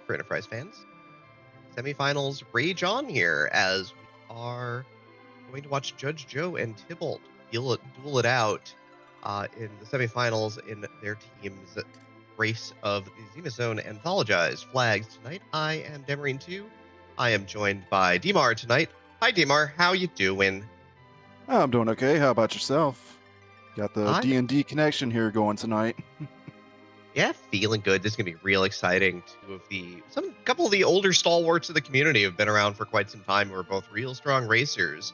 for Enterprise fans. Semifinals rage on here as we are going to watch Judge Joe and Tybalt duel it out in the semifinals in their team's race of the Xenozone Anthologize flags. Tonight, I am Demarine2. I am joined by Demar tonight. Hi, Demar. How you doing? I'm doing okay. How about yourself? Got the I'm D&D connection here going tonight. Yeah, feeling good. This is gonna be real exciting. Couple of the older stalwarts of the community have been around for quite some time. We're both real strong racers.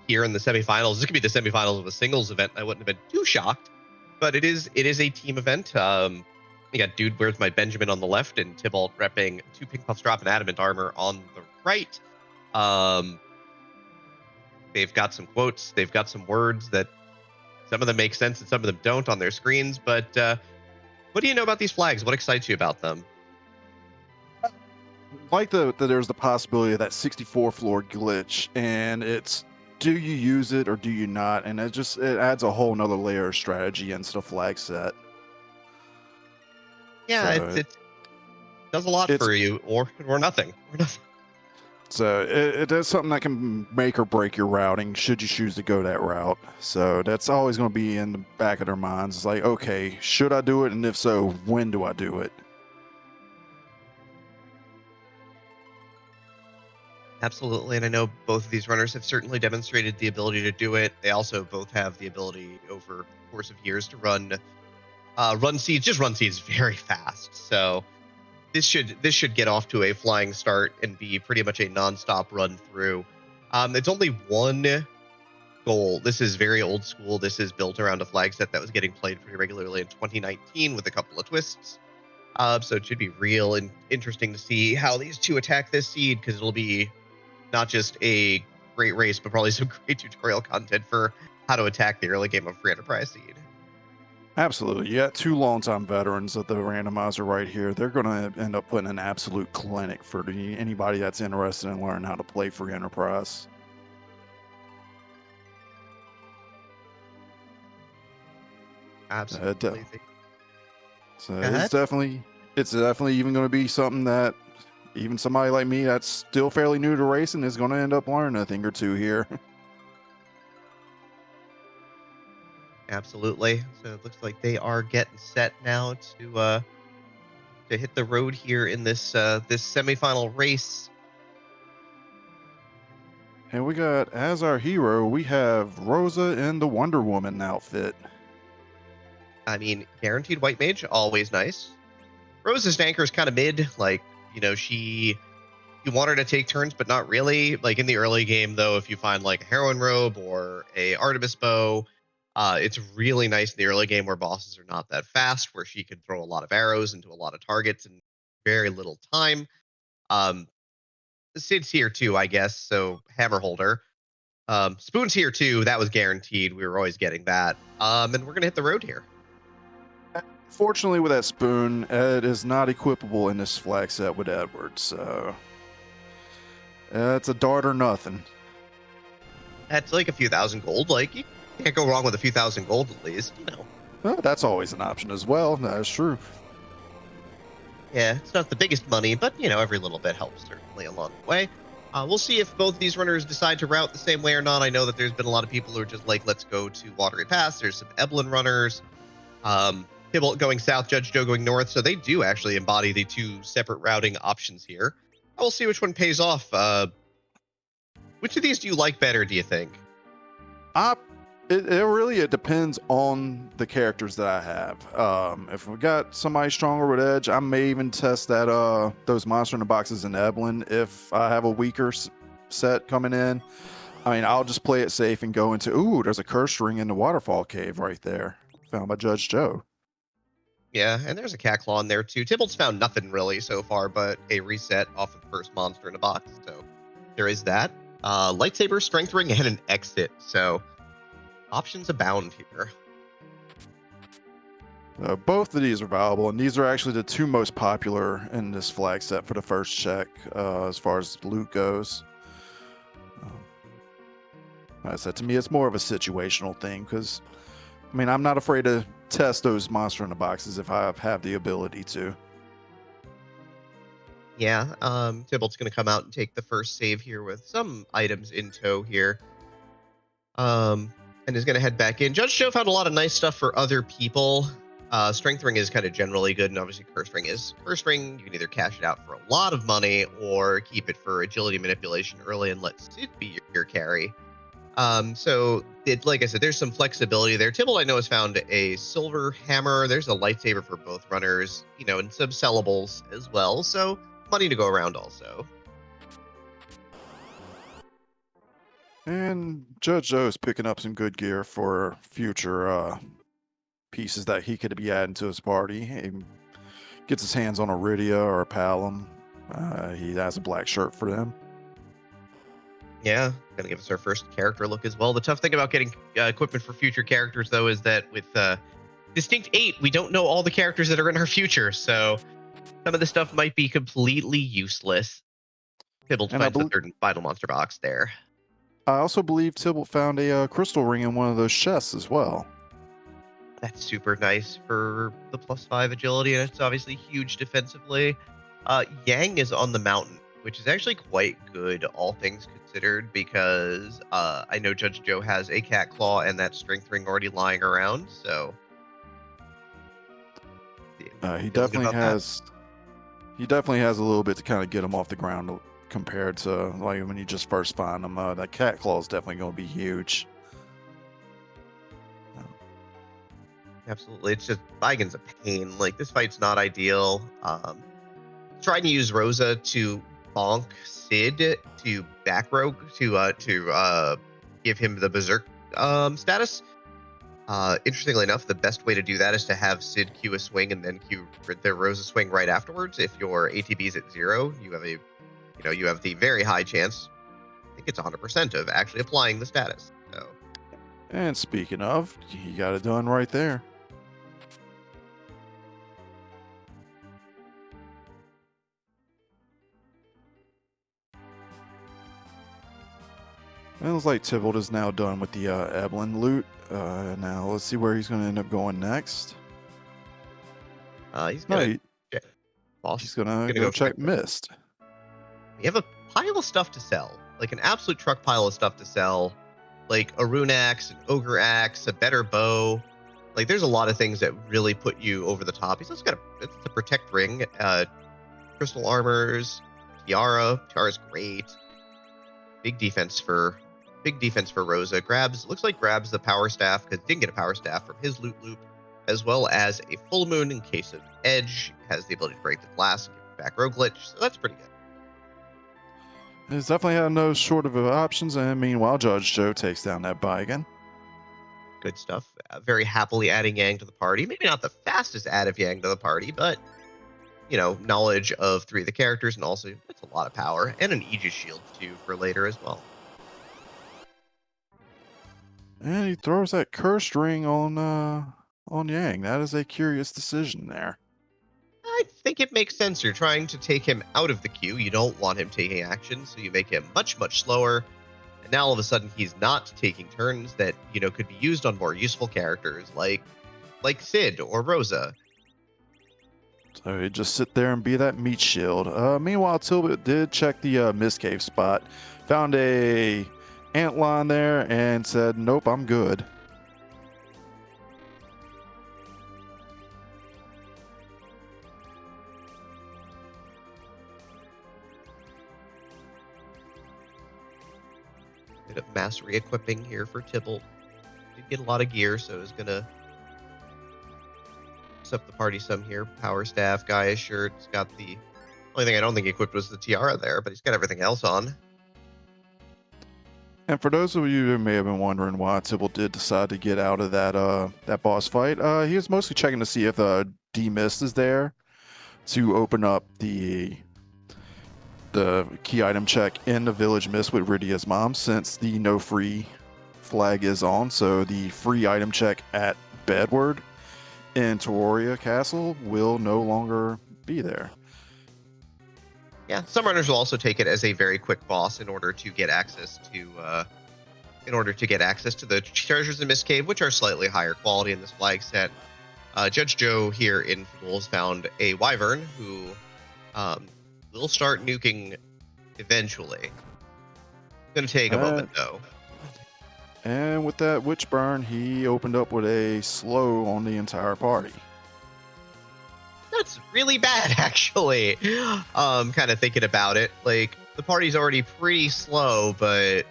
Here in the semifinals, this could be the semifinals of a singles event. I wouldn't have been too shocked, but it is a team event. You got Dude Where's My Benjamin on the left, and Tybalt repping 2 Pink Puffs Drop and Adamant Armor on the right. They've got some quotes. They've got some words that some of them make sense and some of them don't on their screens. But what do you know about these flags? What excites you about them? Like that there's the possibility of that 64 floor glitch, and it's do you use it or do you not? And it adds a whole nother layer of strategy into the flag set. Yeah, So it does a lot for you, or nothing. So it is something that can make or break your routing should you choose to go that route. So that's always going to be in the back of their minds. It's like, okay, should I do it? And if so, when do I do it? Absolutely, and I know both of these runners have certainly demonstrated the ability to do it. They also both have the ability over the course of years to run seeds very fast. So this should get off to a flying start and be pretty much a nonstop run through. It's only one goal. This is very old school. This is built around a flag set that was getting played pretty regularly in 2019 with a couple of twists. So it should be real and interesting to see how these two attack this seed, because it'll be not just a great race, but probably some great tutorial content for how to attack the early game of Free Enterprise seed. Absolutely. You got 2 longtime veterans of the randomizer right here. They're going to end up putting an absolute clinic for anybody that's interested in learning how to play Free Enterprise. Absolutely. So it's definitely even going to be something that even somebody like me that's still fairly new to racing is going to end up learning a thing or two here. Absolutely. So it looks like they are getting set now to hit the road here in this semifinal race. And we got, as our hero, we have Rosa in the Wonder Woman outfit. I mean, guaranteed white mage, always nice. Rosa's anchor is kind of mid. Like, you want her to take turns, but not really. Like in the early game, though, if you find like a heroine robe or a Artemis bow, it's really nice in the early game where bosses are not that fast, where she can throw a lot of arrows into a lot of targets in very little time. Sid's here too, I guess, so hammer holder. Spoon's here too. That was guaranteed. We were always getting that. And we're going to hit the road here. Fortunately, with that spoon, it is not equipable in this flag set with Edward, so it's a dart or nothing. That's like a few thousand gold. Like, you can't go wrong with a few thousand gold at least, Well, that's always an option as well. That is true. Yeah, it's not the biggest money, but, every little bit helps certainly along the way. We'll see if both these runners decide to route the same way or not. I know that there's been a lot of people who are just like, let's go to Waterway Pass. There's some Eblin runners. Tybalt going south, Judge Joe going north. So they do actually embody the 2 separate routing options here. We'll see which one pays off. Which of these do you like better, do you think? It depends on the characters that I have. If we got somebody stronger with Edge, I may even test that those monster in the boxes in Eblin if I have a weaker set coming in. I mean, I'll just play it safe and go into, ooh, there's a curse ring in the waterfall cave right there, found by Judge Joe. Yeah, and there's a cat claw in there too. Tybalt's found nothing really so far but a reset off of the first monster in a box. So there is that. Lightsaber, strength ring, and an exit. So options abound here. Both of these are valuable, and these are actually the 2 most popular in this flag set for the first check as far as loot goes. Like I said, to me, it's more of a situational thing because, I mean, I'm not afraid to test those monster in the boxes if I have the ability to. Yeah, Tybalt's going to come out and take the first save here with some items in tow here. And is going to head back in. JudgeJoe found a lot of nice stuff for other people. Strength Ring is kind of generally good, and obviously Curse Ring is. Curse Ring, you can either cash it out for a lot of money or keep it for agility manipulation early and let Sid be your carry. Like I said, there's some flexibility there. Tibble, I know, has found a silver hammer. There's a lightsaber for both runners, and some sellables as well. So money to go around also. And Judge Joe is picking up some good gear for future pieces that he could be adding to his party. He gets his hands on a Rydia or a Palom. He has a black shirt for them. Yeah, gonna give us our first character look as well. The tough thing about getting equipment for future characters, though, is that with Distinct 8, we don't know all the characters that are in our future, so some of the stuff might be completely useless. Tybalt finds the third and final monster box there. I also believe Tybalt found a crystal ring in one of those chests as well. That's super nice for the +5 agility, and it's obviously huge defensively. Yang is on the mountain, which is actually quite good, all things considered, because I know JudgeJoe has a cat claw and that strength ring already lying around, so he definitely has. He definitely has a little bit to kind of get him off the ground compared to like when you just first find him. That cat claw is definitely going to be huge. Absolutely, it's just Vigen's a pain. Like, this fight's not ideal. Trying to use Rosa to bonk Sid to back rogue to give him the berserk status. Interestingly enough, the best way to do that is to have Sid Q a swing and then Q the Rosa swing right afterwards. If your ATB is at 0, you have the very high chance, I think it's 100%, of actually applying the status. So. And speaking of, he got it done right there. It looks like Tybalt is now done with the Eblin loot. Now let's see where he's going to end up going next. He's going to go check Mist. We have a pile of stuff to sell, like an absolute truck pile of stuff to sell, like a rune axe, an ogre axe, a better bow. Like, there's a lot of things that really put you over the top. He's also got a protect ring, crystal armors, tiara. Tiara's great. Big defense for Rosa. Looks like grabs the power staff, because he didn't get a power staff from his loot loop, as well as a full moon in case of edge. Has the ability to break the glass and give back rogue glitch, so that's pretty good. It's definitely had no short of options, and meanwhile, JudgeJoe takes down that Baigan. Good stuff. Very happily adding Yang to the party. Maybe not the fastest add of Yang to the party, but knowledge of 3 of the characters, and also it's a lot of power, and an Aegis shield too for later as well. And he throws that cursed ring on Yang. That is a curious decision there. I think it makes sense. You're trying to take him out of the queue. You don't want him taking action, so you make him much, much slower. And now all of a sudden he's not taking turns that, could be used on more useful characters like Sid or Rosa. So he'd just sit there and be that meat shield. Meanwhile, Tybalt did check the Mist Cave spot. Found a antlion there and said, nope, I'm good. Bit of mass re-equipping here for Tybalt. Did get a lot of gear, so is going to up the party some here. Power staff, Gaia shirt. He's got the only thing I don't think he equipped was the tiara there, but he's got everything else on. And for those of you who may have been wondering why Tybalt did decide to get out of that boss fight, he was mostly checking to see if D-Mist is there to open up the key item check in the Village Mist with Rydia's mom, since the no free flag is on. So the free item check at Bedward in Teroria Castle will no longer be there. Yeah, some runners will also take it as a very quick boss in order to get access to the treasures in Mist Cave, which are slightly higher quality in this flag set. JudgeJoe here in Fools found a Wyvern who will start nuking eventually. Gonna take a moment though. And with that witch burn, he opened up with a slow on the entire party. That's really bad, actually. Kind of thinking about it, like the party's already pretty slow, but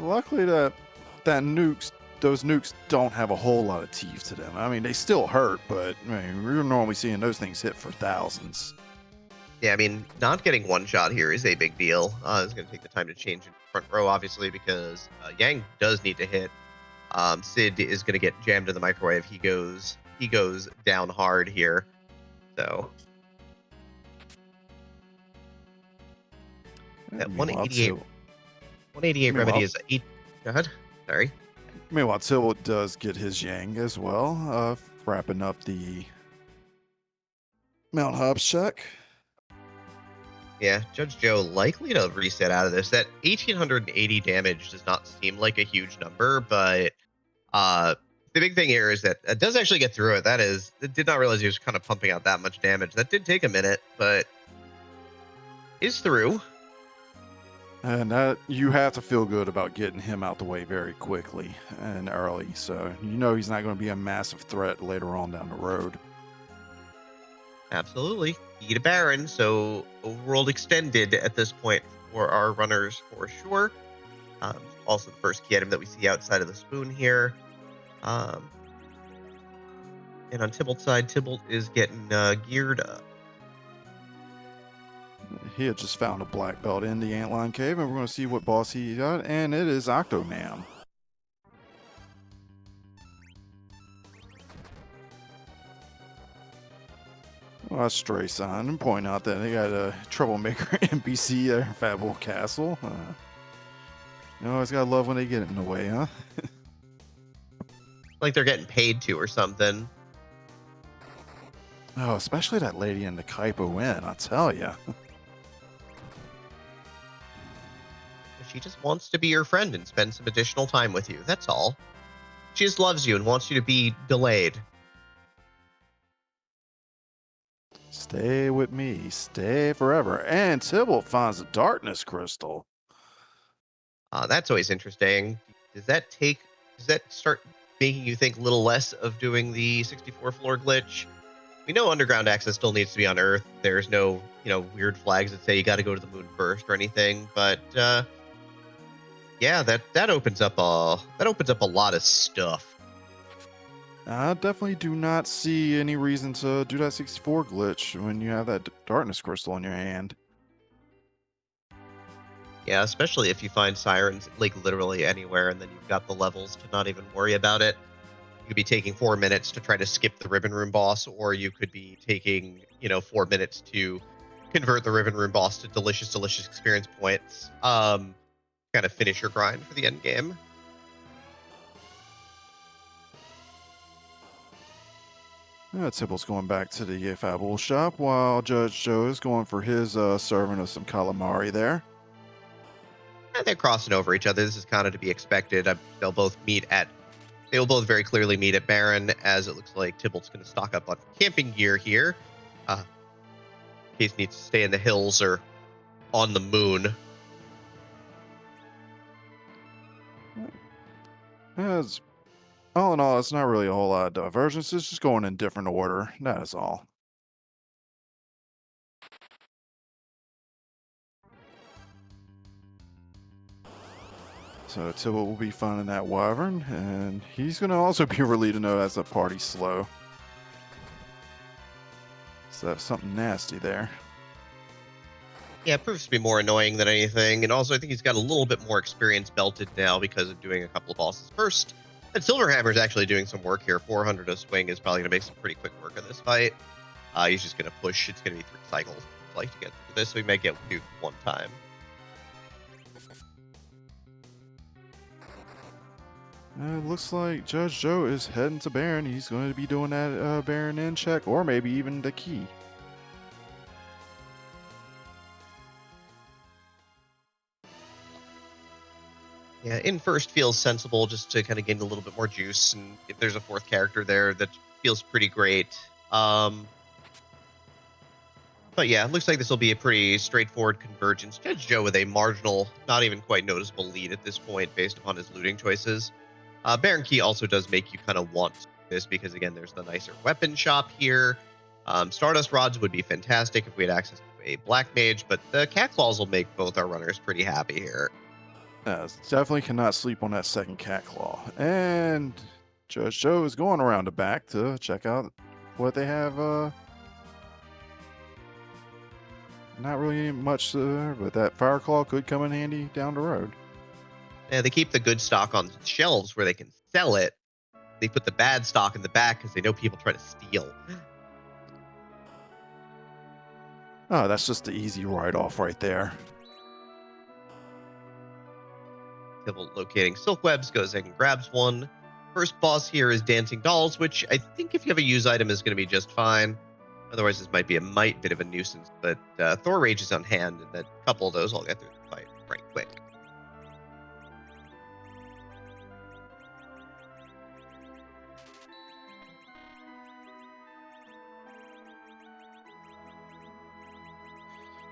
Luckily that those nukes don't have a whole lot of teeth to them. I mean, they still hurt, but I mean, we're normally seeing those things hit for thousands. yeah, I mean, not getting one shot here is a big deal. It's going to take the time to change in front row, obviously, because Yang does need to hit. Sid is going to get jammed in the microwave. He goes down hard here. So that 188 remedy is 8. Go ahead. Sorry. Meanwhile, Tybalt does get his Yang as well, wrapping up the Mount Hobbs check. Yeah, JudgeJoe likely to reset out of this. That 1880 damage does not seem like a huge number, but the big thing here is that it does actually get through it. It did not realize he was kind of pumping out that much damage. That did take a minute, but is through. And you have to feel good about getting him out the way very quickly and early, so you know he's not going to be a massive threat later on down the road. Absolutely. Key to Baron, so overworld extended at this point for our runners for sure. Also the first key item that we see outside of the spoon here. And on Tibalt's side, Tybalt is getting geared up. He had just found a black belt in the Antlion Cave, and we're going to see what boss he got, and it is Octonam. Well, Stray Son, and point out that they got a troublemaker NPC there in Fable Castle. You always gotta love when they get in the way, huh? Like they're getting paid to or something. Oh, especially that lady in the Kaipo Inn, I tell ya. She just wants to be your friend and spend some additional time with you. That's all. She just loves you and wants you to be delayed. Stay with me, stay forever. And Tibble finds a darkness crystal. That's always interesting. Does that start making you think a little less of doing the 64 floor glitch? We know underground access still needs to be on Earth. There's no, weird flags that say you got to go to the moon first or anything. But yeah, that opens up a lot of stuff. I definitely do not see any reason to do that 64 glitch when you have that darkness crystal in your hand. Yeah, especially if you find sirens like literally anywhere, and then you've got the levels to not even worry about it. You could be taking 4 minutes to try to skip the Ribbon Room boss, or you could be taking 4 minutes to convert the Ribbon Room boss to delicious experience points. Kind of finish your grind for the end game. Tibble's going back to the Fable shop while JudgeJoe is going for his serving of some calamari there. And they're crossing over each other. This is kind of to be expected. They will both very clearly meet at Baron, as it looks like Tybalt's going to stock up on camping gear here. In case he needs to stay in the hills or on the moon. All in all, it's not really a whole lot of divergence. It's just going in different order. That is all. So Tibble will be finding that Wyvern, and he's going to also be relieved to know that's a party slow. So that's something nasty there. Yeah, it proves to be more annoying than anything, and also I think he's got a little bit more experience belted now because of doing a couple of bosses first. And Silverhammer's actually doing some work here. 400 a swing is probably going to make some pretty quick work of this fight. He's just going to push. It's going to be 3 cycles to get through this, so we may get duped one time. It looks like JudgeJoe is heading to Baron. He's going to be doing that Baron in check, or maybe even the key. Yeah, in first feels sensible just to kind of gain a little bit more juice, and if there's a 4th character there, that feels pretty great. But yeah, it looks like this will be a pretty straightforward convergence. JudgeJoe with a marginal, not even quite noticeable lead at this point based upon his looting choices. Baron Key also does make you kind of want this because, again, there's the nicer weapon shop here. Stardust Rods would be fantastic if we had access to a Black Mage, but the Cat Claws will make both our runners pretty happy here. Definitely cannot sleep on that second Cat Claw. And JudgeJoe is going around the back to check out what they have. Not really much there, but that Fire Claw could come in handy down the road. Yeah, they keep the good stock on shelves where they can sell it. They put the bad stock in the back because they know people try to steal. Oh, that's just the easy write-off right there. Tibble locating silk webs, goes in and grabs one. First boss here is Dancing Dolls, which I think if you have a use item is going to be just fine. Otherwise, this might be a bit of a nuisance. But Thor Rage is on hand, and a couple of those I'll get through the fight right quick.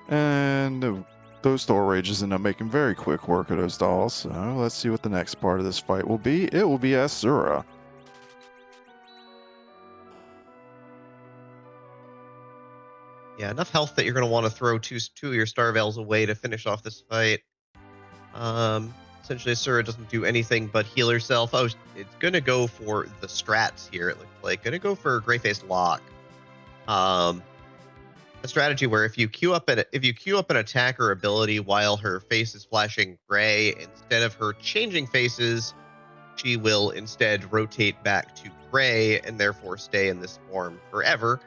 And those Thor Rages end up making very quick work of those dolls. So let's see what the next part of this fight will be. It will be Asura. Yeah, enough health that you're going to want to throw two of your Star Veils away to finish off this fight. Essentially, Asura doesn't do anything but heal herself. Oh, it's going to go for the strats here, it looks like. Going to go for Grey-Faced Lock. A strategy where if you queue up an attacker ability while her face is flashing gray, instead of her changing faces, she will instead rotate back to gray and therefore stay in this form forever,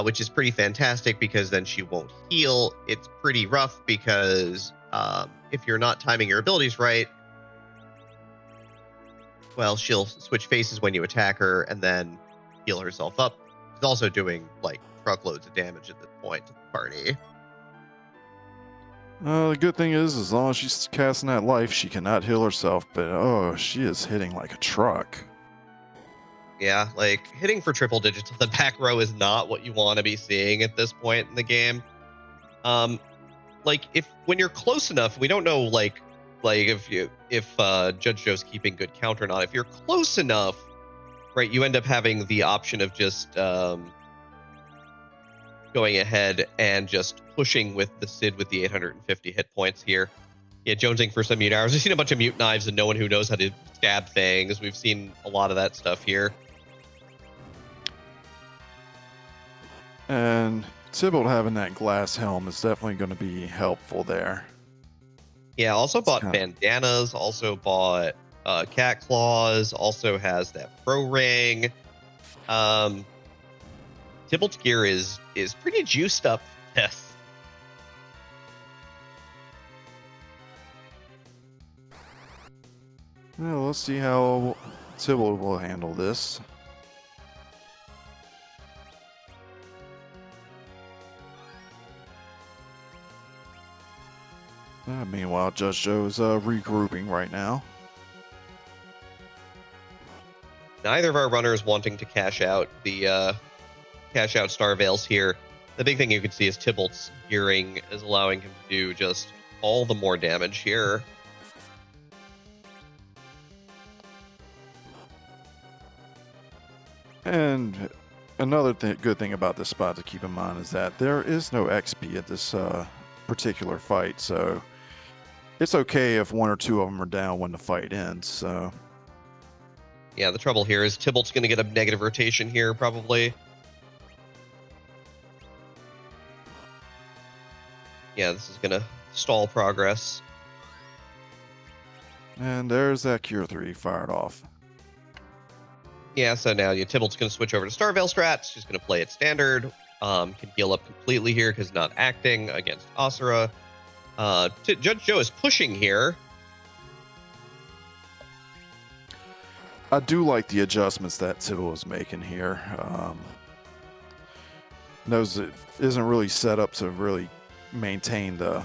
which is pretty fantastic because then she won't heal. It's pretty rough because if you're not timing your abilities right, well, she'll switch faces when you attack her and then heal herself up. She's also doing like truckloads of damage at this point to the party. The good thing is, as long as she's casting that life, she cannot heal herself. But oh, she is hitting like a truck. Yeah, like hitting for triple digits on the back row is not what you want to be seeing at this point in the game. Like when you're close enough, we don't know like if JudgeJoe's keeping good count or not. If you're close enough, right, you end up having the option of just going ahead and just pushing with the Sid with the 850 hit points here. Yeah, jonesing for some mute arrows. We've seen a bunch of mute knives and no one who knows how to stab things. We've seen a lot of that stuff here. And Tybalt having that glass helm is definitely going to be helpful there. Yeah, also bought bandanas, also bought cat claws, also has that pro ring. Tybalt's gear is pretty juiced up. Yes. Well, let's see how Tybalt will handle this. Meanwhile, JudgeJoe is regrouping right now. Neither of our runners wanting to cash out Star Veils here. The big thing you can see is Tybalt's gearing is allowing him to do just all the more damage here. And another good thing about this spot to keep in mind is that there is no XP at this particular fight, so it's okay if one or two of them are down when the fight ends. So yeah, the trouble here is Tybalt's going to get a negative rotation here, probably. Yeah, this is going to stall progress. And there's that Cure 3 fired off. Yeah, so now Tybalt's going to switch over to Star Veil strats. She's going to play it standard. Can heal up completely here because not acting against Asura. JudgeJoe is pushing here. I do like the adjustments that Tibol is making here. Knows it isn't really set up to really maintain the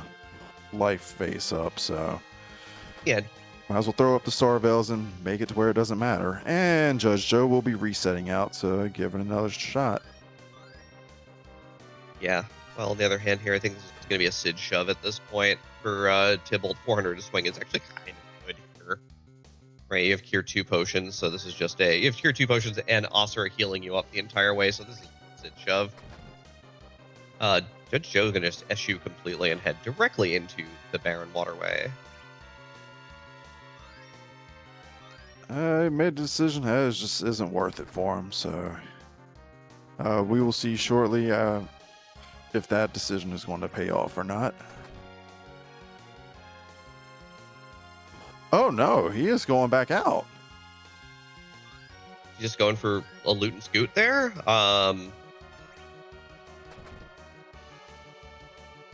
life face up, so yeah, might as well throw up the Star Veils and make it to where it doesn't matter. And JudgeJoe will be resetting out to give it another shot. Yeah, Well, on the other hand here, I think this is going to be a Sid shove at this point for Tybalt. 400 to swing is actually kind of good here. Right, you have Cure 2 potions, so this is just you have Cure 2 potions and Asura healing you up the entire way, so this is Sid shove. Judge Joe is going to just SU completely and head directly into the Barren Waterway. I made a decision. It just isn't worth it for him, so we will see shortly if that decision is going to pay off or not. Oh no, he is going back out. He's just going for a loot and scoot there.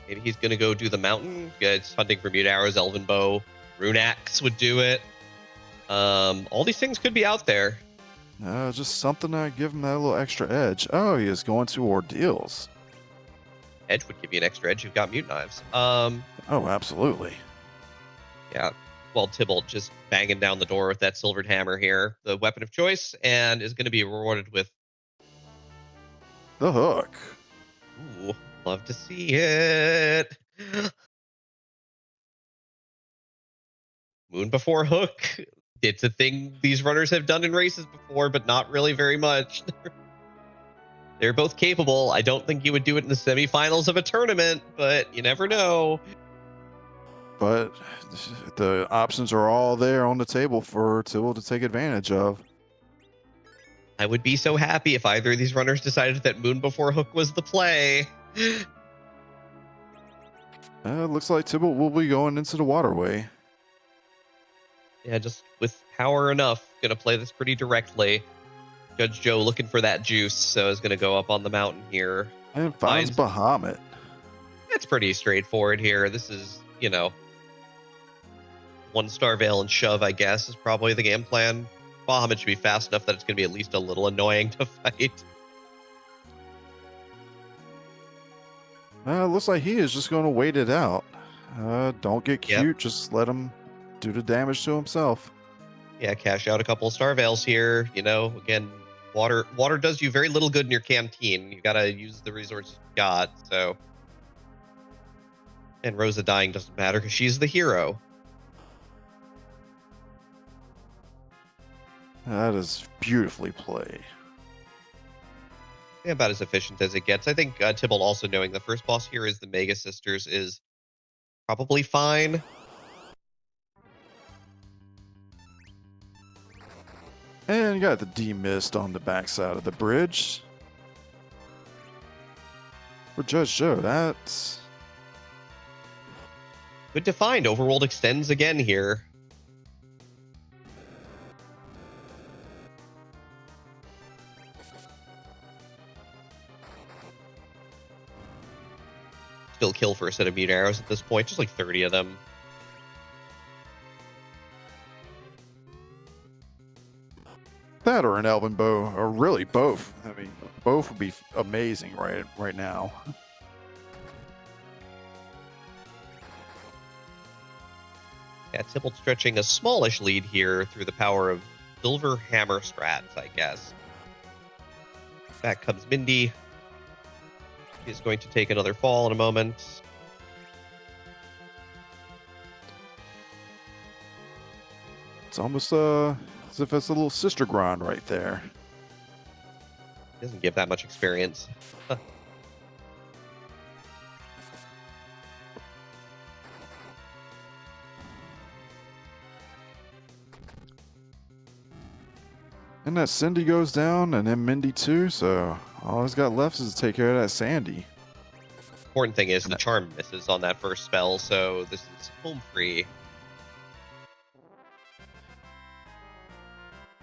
Maybe he's going to go do the mountain. It's hunting for mute arrows, elven bow, rune axe would do it. All these things could be out there. Just something to give him that little extra edge. Oh, he is going to ordeals. Edge would give you an extra edge. You've got mute knives. Oh, absolutely. Yeah. Well, Tybalt just banging down the door with that silvered hammer here, the weapon of choice, and is going to be rewarded with the hook. Ooh, love to see it. Moon before hook. It's a thing these runners have done in races before, but not really very much. They're both capable. I don't think you would do it in the semifinals of a tournament, but you never know. But the options are all there on the table for Tibble to take advantage of. I would be so happy if either of these runners decided that Moon before hook was the play. Looks like Tibble will be going into the waterway. Yeah, just with power enough. Gonna play this pretty directly. Judge Joe looking for that juice, so is gonna go up on the mountain here. And finds Bahamut. It's pretty straightforward here. This is, 1-star veil and shove, I guess, is probably the game plan. Bahamut should be fast enough that it's gonna be at least a little annoying to fight. Looks like he is just going to wait it out. Don't get cute. Just let him do the damage to himself. Yeah, cash out a couple of star veils here. Again, water does you very little good in your canteen. You gotta use the resources you got. So, and Rosa dying doesn't matter because she's the hero. That is beautifully played. Yeah, about as efficient as it gets. I think Tibble also knowing the first boss here is the Mega Sisters is probably fine. And you got the demist on the backside of the bridge. For Judge Joe, that's good to find. Overworld extends again here. Still kill for a set of mute arrows at this point, just like 30 of them. That or an elven bow, or really both. I mean, both would be amazing right now. Yeah, Tybalt stretching a smallish lead here through the power of silver hammer strats, I guess. Back comes Mindy. She's going to take another fall in a moment. It's almost as if it's a little sister grind right there. Doesn't give that much experience. And that Cindy goes down, and then Mindy too, so all he's got left is to take care of that Sandy. Important thing is the charm misses on that first spell, so this is home free.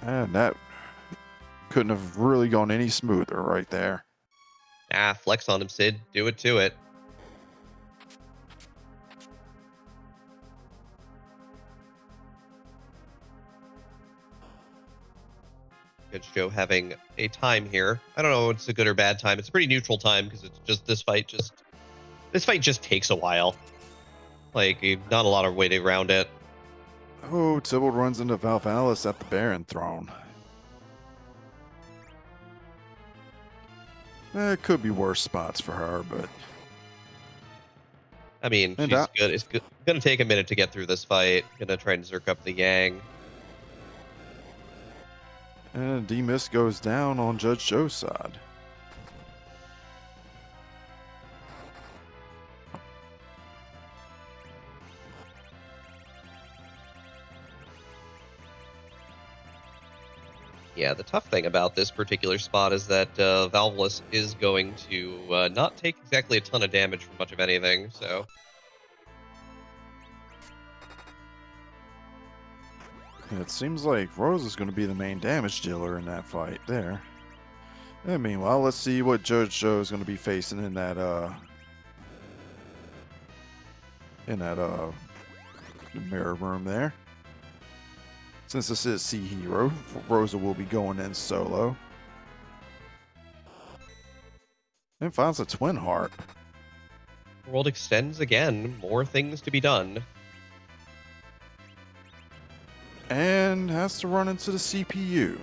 And that couldn't have really gone any smoother right there. Flex on him, Sid. Do it to it. Judge Joe having a time here. I don't know if it's a good or bad time. It's a pretty neutral time because it's just this fight just takes a while. Like, not a lot of waiting around it. Oh, Tibble runs into Valvalis at the Baron throne. It could be worse spots for her, but I mean, And she's good. It's gonna take a minute to get through this fight. Gonna try and zerk up the Yang. And D-Miss goes down on Judge Joe's side. Yeah, the tough thing about this particular spot is that Valvalis is going to not take exactly a ton of damage from much of anything, so... It seems like Rose is going to be the main damage dealer in that fight there. And meanwhile, let's see what Judge Joe is going to be facing in that mirror room there. Since this is Sea Hero, Rosa will be going in solo. And finds a twin heart. The world extends again. More things to be done. And has to run into the CPU.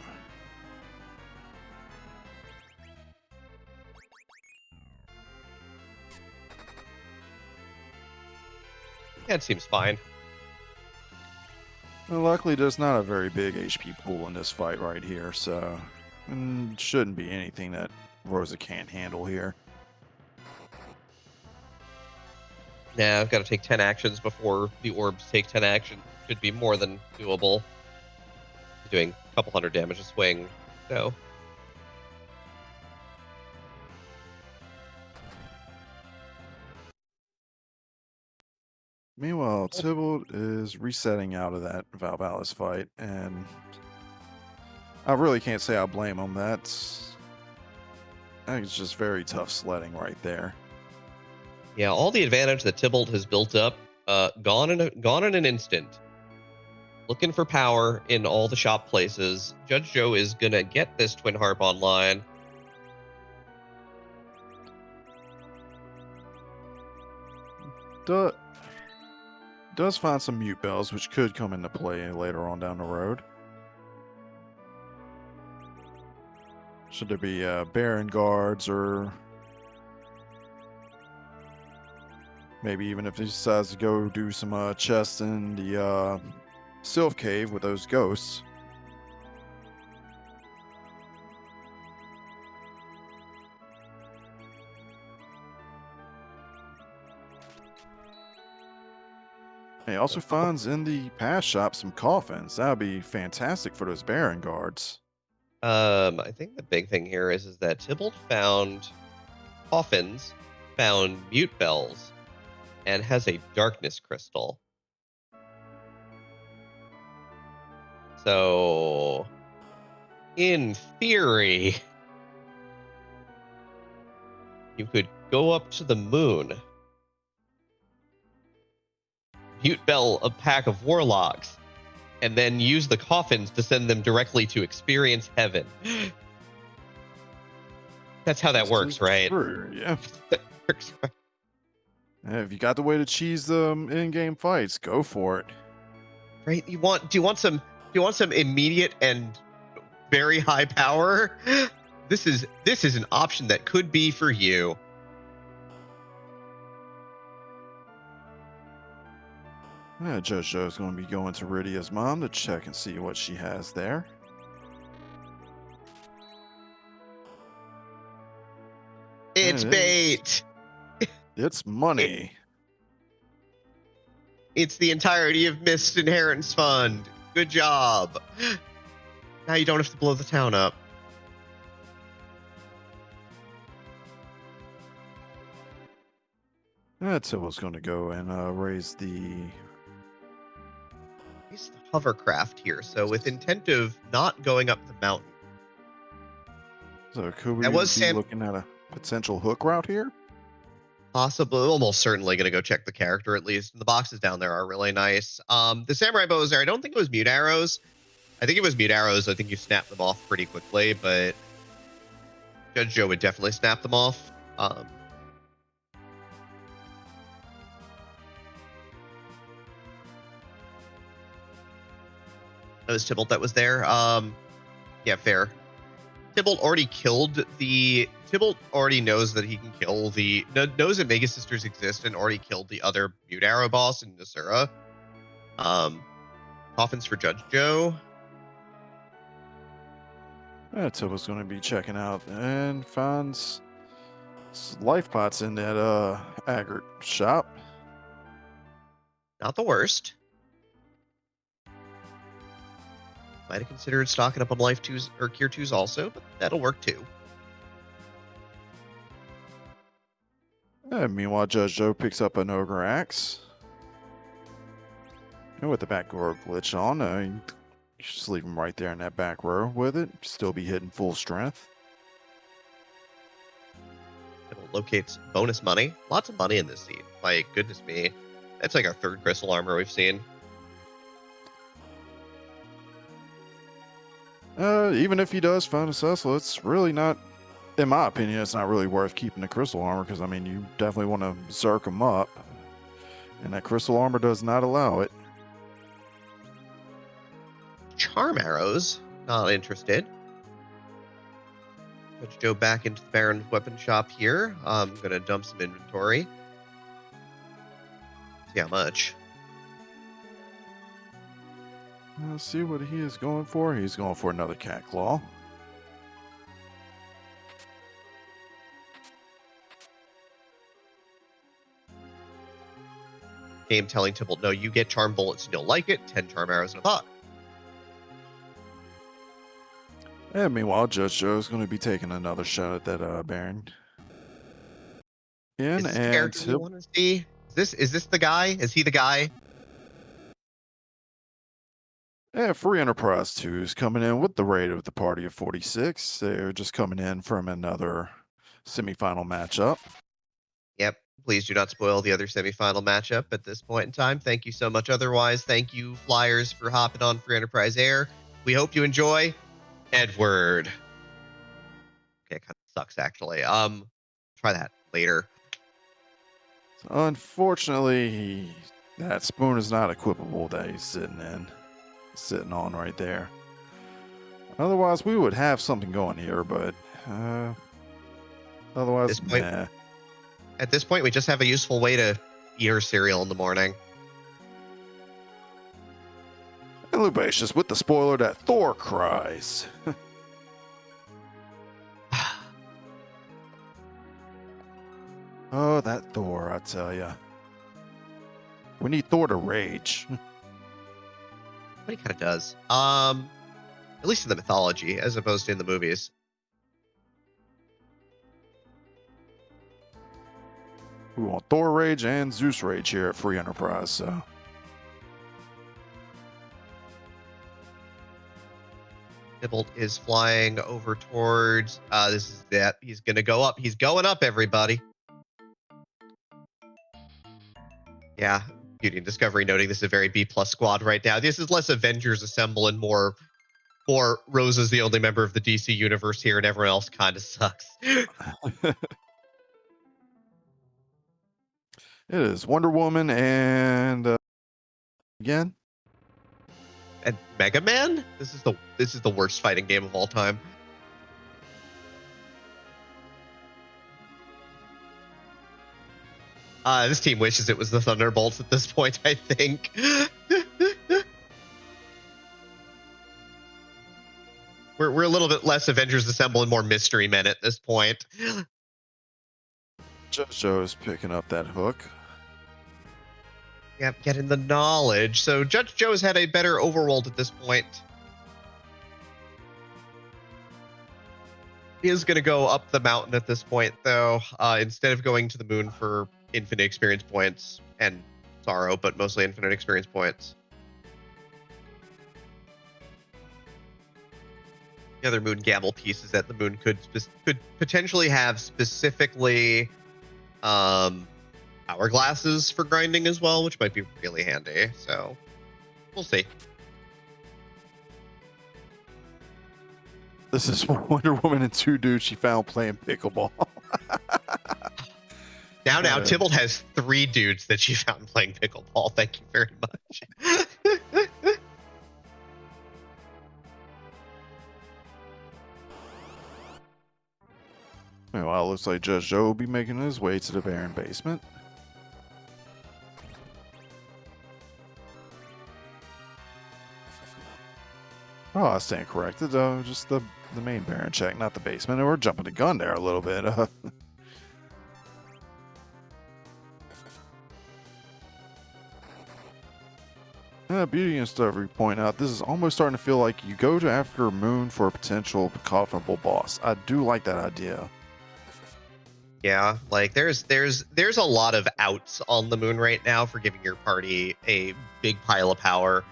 Yeah, it seems fine. And luckily, there's not a very big HP pool in this fight right here, so shouldn't be anything that Rosa can't handle here. Nah, I've got to take 10 actions before the orbs take 10 actions. Should be more than doable. Doing a couple hundred damage a swing, so... Meanwhile, Tybalt is resetting out of that Valvalis fight, and I really can't say I blame him. I think it's just very tough sledding right there. Yeah, all the advantage that Tybalt has built up, gone in an instant. Looking for power in all the shop places. Judge Joe is gonna get this Twin Harp online. Does find some mute bells, which could come into play later on down the road. Should there be Baron guards, or maybe even if he decides to go do some chests in the Sylph Cave with those ghosts. He also finds in the pass shop some coffins. That would be fantastic for those Baron guards. I think the big thing here is that Tybalt found coffins, found mute bells, and has a darkness crystal. So, in theory, you could go up to the moon, mute bell a pack of warlocks, and then use the coffins to send them directly to experience heaven. That's how that works, right? True, yeah. That works, right? Yeah, if you got the way to cheese the in-game fights, go for it. Right? Do you want some immediate and very high power? This is an option that could be for you. Yeah, Judge Joe's going to be going to Rydia's mom to check and see what she has there. It's bait. It's money. It's the entirety of Mist Inheritance Fund. Good job. Now you don't have to blow the town up. Tybalt's going to go and raise the hovercraft here, so with intent of not going up the mountain. So could we be looking at a potential hook route here? Possibly, almost certainly going to go check the character at least. The boxes down there are really nice. The samurai bows there, I don't think it was mute arrows. I think it was mute arrows. I think you snap them off pretty quickly, but Judge Joe would definitely snap them off. It was Tybalt that was there. Yeah, fair. Tybalt already knows that he can kill knows that Mega Sisters exist and already killed the other Mute Arrow boss in Asura. Coffins for JudgeJoe. Tibalt's going to be checking out and finds life pots in that agate shop. Not the worst. Might have considered stocking up on life 2s or cure 2s also, but that'll work too. Meanwhile, JudgeJoe picks up an ogre axe. And with the back row glitch on, just leave him right there in that back row with it. Still be hitting full strength. It'll locate bonus money. Lots of money in this scene. My goodness me. That's like our third crystal armor we've seen. Even if he does find a Cecil, it's really not, in my opinion, it's not really worth keeping the crystal armor because, I mean, you definitely want to zerk him up. And that crystal armor does not allow it. Charm arrows. Not interested. JudgeJoe back into the Baron's weapon shop here. I'm going to dump some inventory. See how much. Let's see what he is going for. He's going for another cat claw. Game telling Tibble, no, you get charm bullets and you'll like it. 10 charm arrows in a pot. And meanwhile, JudgeJoe is going to be taking another shot at that Baron. Is this the character you want to see? Is this the guy? Is he the guy? Yeah, Free Enterprise 2 is coming in with the raid of the party of 46. They're just coming in from another semifinal matchup. Yep. Please do not spoil the other semifinal matchup at this point in time. Thank you so much. Otherwise, thank you, Flyers, for hopping on Free Enterprise Air. We hope you enjoy. Edward. Okay, it kind of sucks, actually. Try that later. So unfortunately, that spoon is not equipable that he's sitting on right there. Otherwise, we would have something going here, but otherwise, nah. At this point, we just have a useful way to eat our cereal in the morning. And Lubacious with the spoiler that Thor cries. Oh, that Thor, I tell ya. We need Thor to rage. But he kind of does. At least in the mythology, as opposed to in the movies. We want Thor rage and Zeus rage here at Free Enterprise, so. Tybalt is flying over towards, this is that. He's going to go up. He's going up, everybody. Yeah, Beauty and Discovery noting this is a very B+ squad right now. This is less Avengers Assemble and more Rosa's the only member of the DC universe here and everyone else kind of sucks. It is Wonder Woman and again. And Mega Man? This is the worst fighting game of all time. This team wishes it was the Thunderbolts at this point, I think. We're a little bit less Avengers Assemble and more Mystery Men at this point. JudgeJoe is picking up that hook. Yep, getting the knowledge. So JudgeJoe has had a better overworld at this point. He is going to go up the mountain at this point, though, instead of going to the moon for infinite experience points and sorrow, but mostly infinite experience points. The other moon gamble piece is that the moon could potentially have specifically hourglasses for grinding as well, which might be really handy. So we'll see. This is Wonder Woman and two dudes she found playing pickleball. Now, Tybalt has 3 dudes that she found playing pickleball. Thank you very much. Meanwhile, it looks like Judge Joe will be making his way to the Baron basement. Oh, I stand corrected. Just the main Baron check, not the basement. And we're jumping the gun there a little bit. Beauty and stuff we point out, this is almost starting to feel like you go to after Moon for a potential coffinable boss. I do like that idea. Yeah, like there's a lot of outs on the moon right now for giving your party a big pile of power.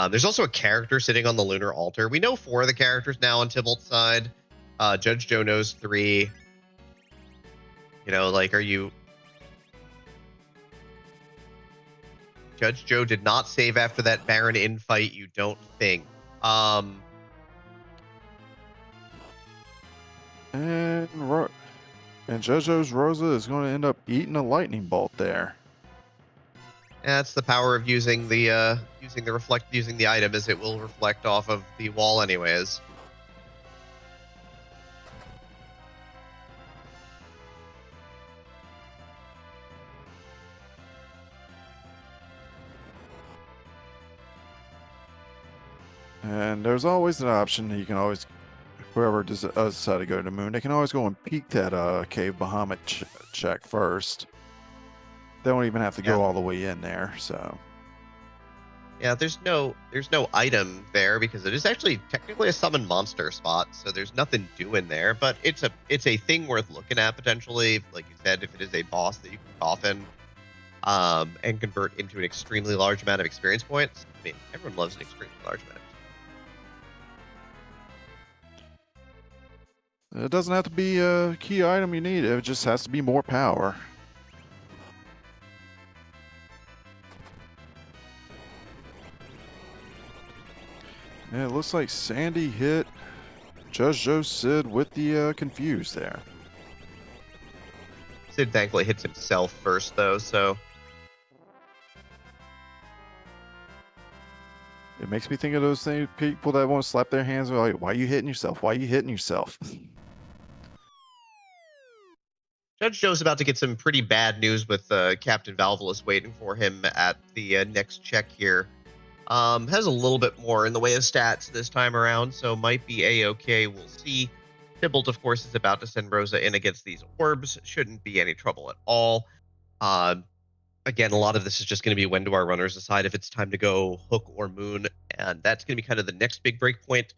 There's also a character sitting on the lunar altar. We know 4 of the characters now on Tybalt's side. JudgeJoe knows 3. You know, like, are you... JudgeJoe did not save after that Baron infight, you don't think. And JoJo's Rosa is going to end up eating a lightning bolt there. That's the power of using the item, as it will reflect off of the wall anyways. And there's always an option. You can always, whoever decide to go to the moon, they can always go and peek that cave Bahamut check first. They don't even have to go all the way in there. So yeah, there's no item there because it is actually technically a summon monster spot, so there's nothing doing there. But it's a thing worth looking at potentially. Like you said, if it is a boss that you can coffin and convert into an extremely large amount of experience points. I mean, everyone loves an extremely large amount. It doesn't have to be a key item you need. It just has to be more power. And it looks like Sandy hit Judge Joe Sid with the confused there. Sid thankfully hits himself first, though, so... It makes me think of those people that want to slap their hands and like, why are you hitting yourself? Why are you hitting yourself? Judge Joe's about to get some pretty bad news with Captain Valvalis waiting for him at the next check here. Has a little bit more in the way of stats this time around, so might be A-okay. We'll see. Tybalt, of course, is about to send Rosa in against these orbs. Shouldn't be any trouble at all. Again, a lot of this is just going to be when do our runners decide if it's time to go hook or moon, and that's going to be kind of the next big break point.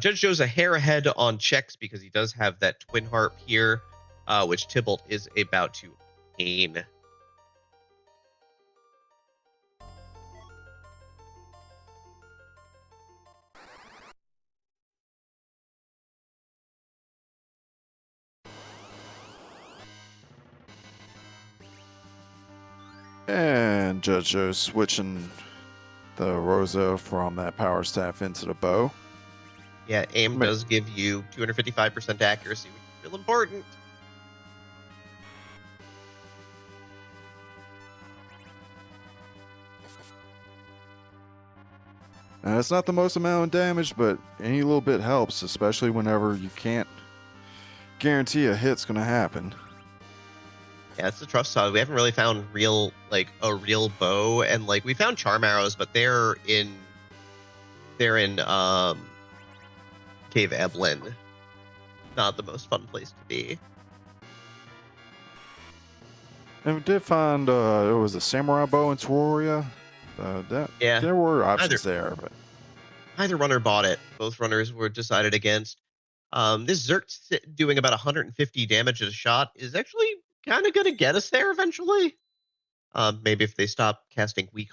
Judge Joe's a hair ahead on checks because he does have that twin harp here, which Tybalt is about to gain. And Judge Joe switching the Rosa from that power staff into the bow. Yeah, aim does give you 255% accuracy, which is real important. And it's not the most amount of damage, but any little bit helps, especially whenever you can't guarantee a hit's going to happen. Yeah, it's the trust side. We haven't really found a real bow, and like we found charm arrows, but they're in Cave Evelyn. Not the most fun place to be. And we did find it was a samurai bow in Terraria. There were options there, but neither runner bought it. Both runners were decided against. This Zerk doing about 150 damage a shot is actually kind of going to get us there eventually. Maybe if they stop casting weak.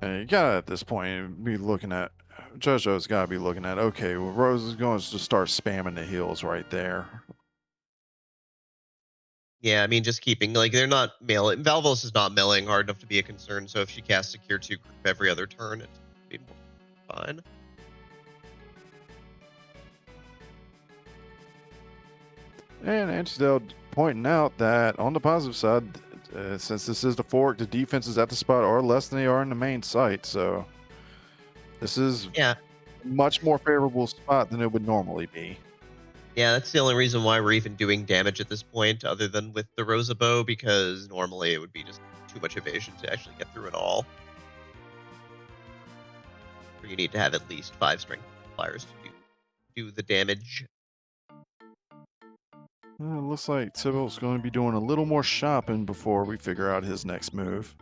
And you gotta at this point be looking at JoJo's gotta be looking at, okay, well, Rose is going to start spamming the heals right there. Yeah, I mean, just keeping, like, they're not milling. Valvalis is not milling hard enough to be a concern, so if she casts Secure 2 group every other turn, it's be fine. And Antidale pointing out that on the positive side, since this is the fork, the defenses at the spot are less than they are in the main site, so This is Yeah. a much more favorable spot than it would normally be. Yeah, that's the only reason why we're even doing damage at this point, other than with the Rosa Bow, because normally it would be just too much evasion to actually get through it all. Or you need to have at least 5 strength multipliers to do the damage. It looks like Tybalt's going to be doing a little more shopping before we figure out his next move.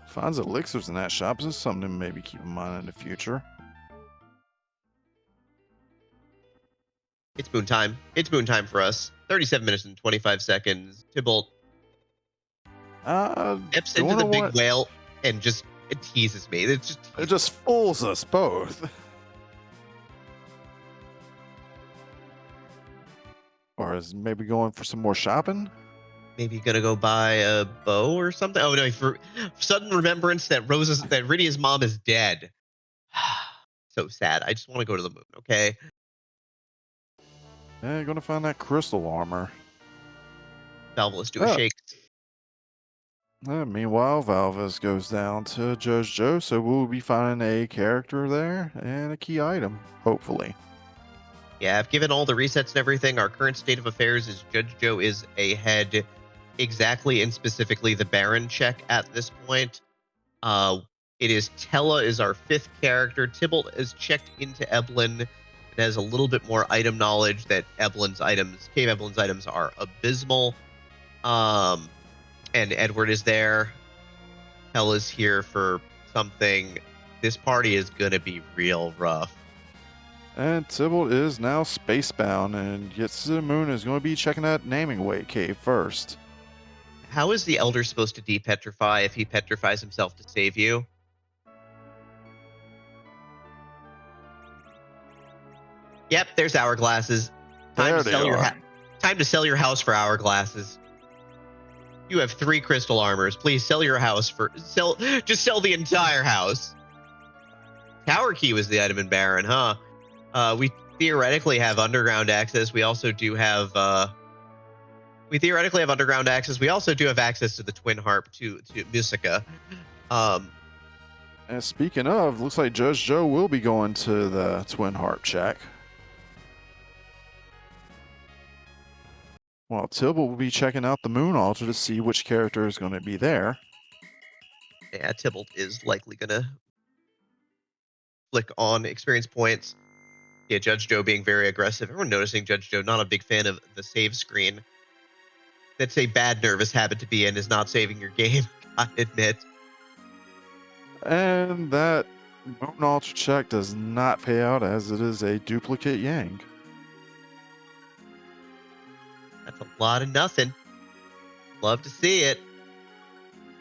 Finds elixirs in that shop. This is something to maybe keep in mind in the future. It's moon time. It's moon time for us. 37 minutes and 25 seconds. Tybalt steps into Doing the big what? whale and it teases me. It just fools us both. Or is maybe going for some more shopping? Maybe gonna go buy a bow or something. Oh no! For sudden remembrance that Rydia's mom is dead. So sad. I just want to go to the moon. Okay. Yeah, gonna find that crystal armor. Valvalis, do a shake. Meanwhile, Valvalis goes down to JudgeJoe, so we'll be finding a character there and a key item, hopefully. Yeah, I've given all the resets and everything. Our current state of affairs is JudgeJoe is ahead exactly and specifically the Baron check at this point. It is Tella is our 5th character. Tybalt is checked into Eblin. It has a little bit more item knowledge that Cave Eblin's items are abysmal. And Edward is there. Tella's here for something. This party is gonna be real rough. And Tybalt is now spacebound and gets to the moon is going to be checking that naming way cave first. How is the Elder supposed to depetrify if he petrifies himself to save you? Yep, there's hourglasses. Time to sell your house for hourglasses. You have 3 crystal armors. Please sell your house just sell the entire house. Tower key was the item in Baron, huh? We theoretically have underground access. We also do have underground access. We also do have access to the twin harp to Musica. And speaking of, looks like JudgeJoe will be going to the twin harp check. While Tybalt will be checking out the moon altar to see which character is going to be there. Yeah, Tybalt is likely gonna flick on experience points. Yeah, JudgeJoe being very aggressive. Everyone noticing JudgeJoe not a big fan of the save screen. That's a bad nervous habit to be in, is not saving your game, I admit. And that moon altar check does not pay out as it is a duplicate Yang. That's a lot of nothing. Love to see it.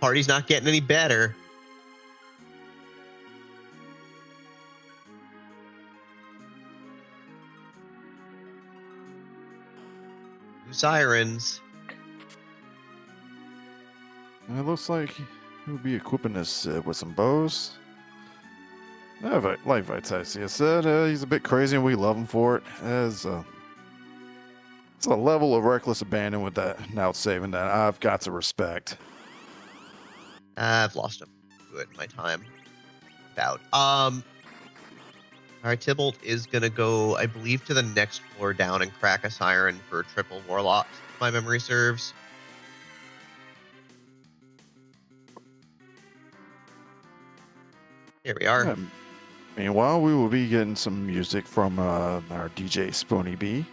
Party's not getting any better. Sirens. And it looks like he'll be equipping this with some bows. Like Vitasia said, he's a bit crazy and we love him for it. It's a level of reckless abandon with that now saving that I've got to respect. I've lost a good my time. All right, Tybalt is gonna go, I believe, to the next floor down and crack a siren for triple warlock, if my memory serves. Here we are. Meanwhile, we will be getting some music from our DJ Spony B.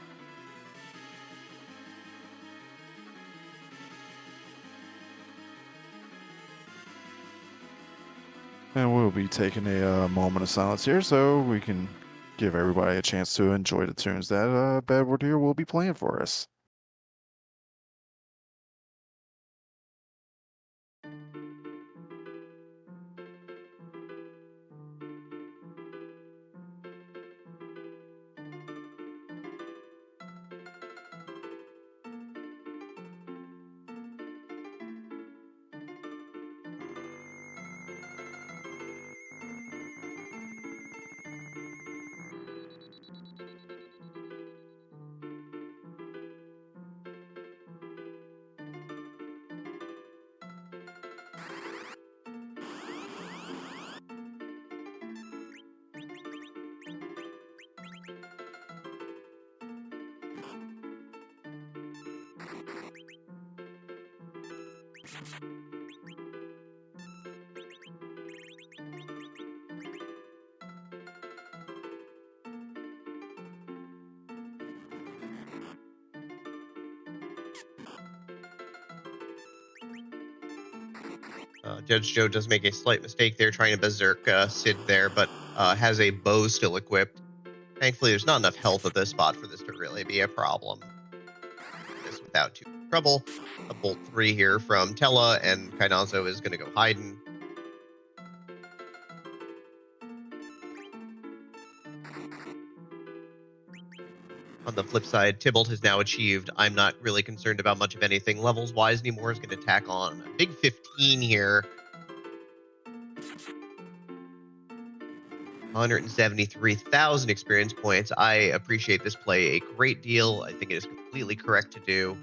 And we'll be taking a moment of silence here so we can give everybody a chance to enjoy the tunes that Bedward here will be playing for us. Judge Joe does make a slight mistake there trying to berserk Sid there, but has a bow still equipped. Thankfully, there's not enough health at this spot for this to really be a problem. This without too much trouble. A bolt 3 here from Tella, and Kainazo is going to go hiding. On the flip side, Tybalt has now achieved. I'm not really concerned about much of anything levels-wise anymore. Is going to tack on a big 15 here. 173,000 experience points. I appreciate this play a great deal. I think it is completely correct to do.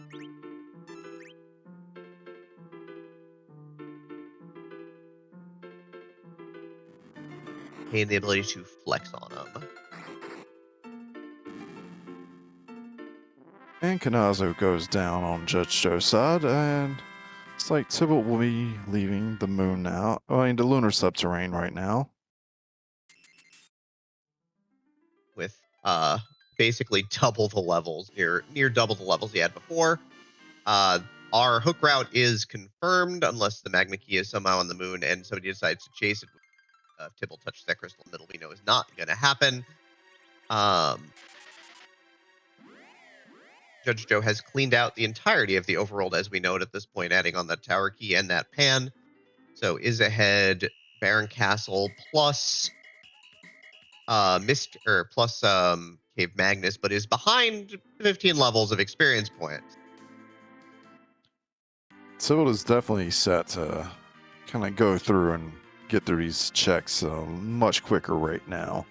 And the ability to flex on them. And Kanazo goes down on Judge Joe's side, and it's like Tybalt will be leaving the moon now. I mean, the lunar subterrane right now. With basically double the levels, near double the levels he had before. Our hook route is confirmed unless the magma key is somehow on the moon and somebody decides to chase it. Tibble touches that crystal in the middle. We know is not going to happen. Judge Joe has cleaned out the entirety of the overworld as we know it at this point, adding on that tower key and that pan. So is ahead Baron Castle plus Cave Magnus, but is behind 15 levels of experience points. Tybalt is definitely set to kind of go through and get through these checks much quicker right now.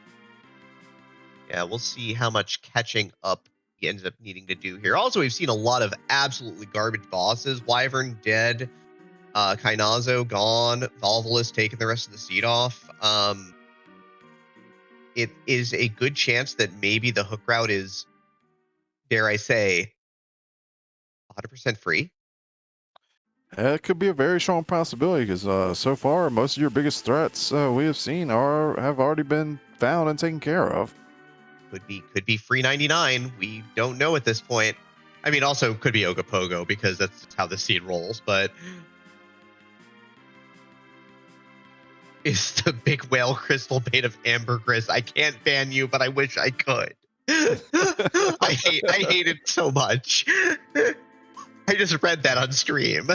Yeah, we'll see how much catching up he ends up needing to do here. Also, we've seen a lot of absolutely garbage bosses. Wyvern dead, Kainazo gone, Valvalis taking the rest of the seat off. It is a good chance that maybe the hook route is, dare I say, 100% free. It could be a very strong possibility because so far most of your biggest threats we have seen have already been found and taken care of. Could be free 99. We don't know at this point. I mean, also could be Ogopogo because that's just how the seed rolls. But is the big whale crystal made of ambergris? I can't ban you, but I wish I could. I hate it so much. I just read that on stream.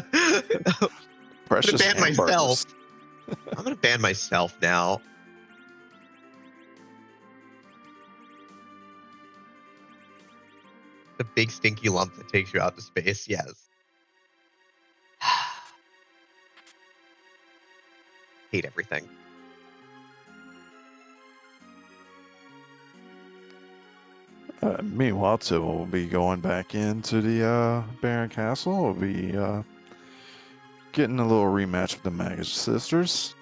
Precious I'm gonna ban myself. ambergris. I'm gonna ban myself now. The big stinky lump that takes you out to space, yes. Hate everything. Meanwhile, Tybalt will be going back into the Baron Castle. Will be getting a little rematch with the Magus sisters.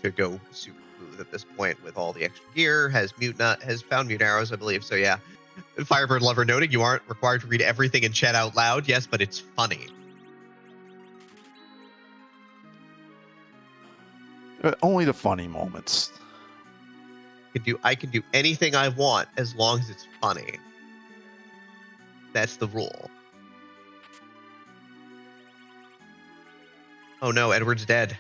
Should go super smooth at this point with all the extra gear. Has found mute arrows, I believe. So yeah. Firebird Lover noting you aren't required to read everything in chat out loud. Yes, but it's funny. Only the funny moments. I can do anything I want as long as it's funny. That's the rule. Oh no, Edward's dead.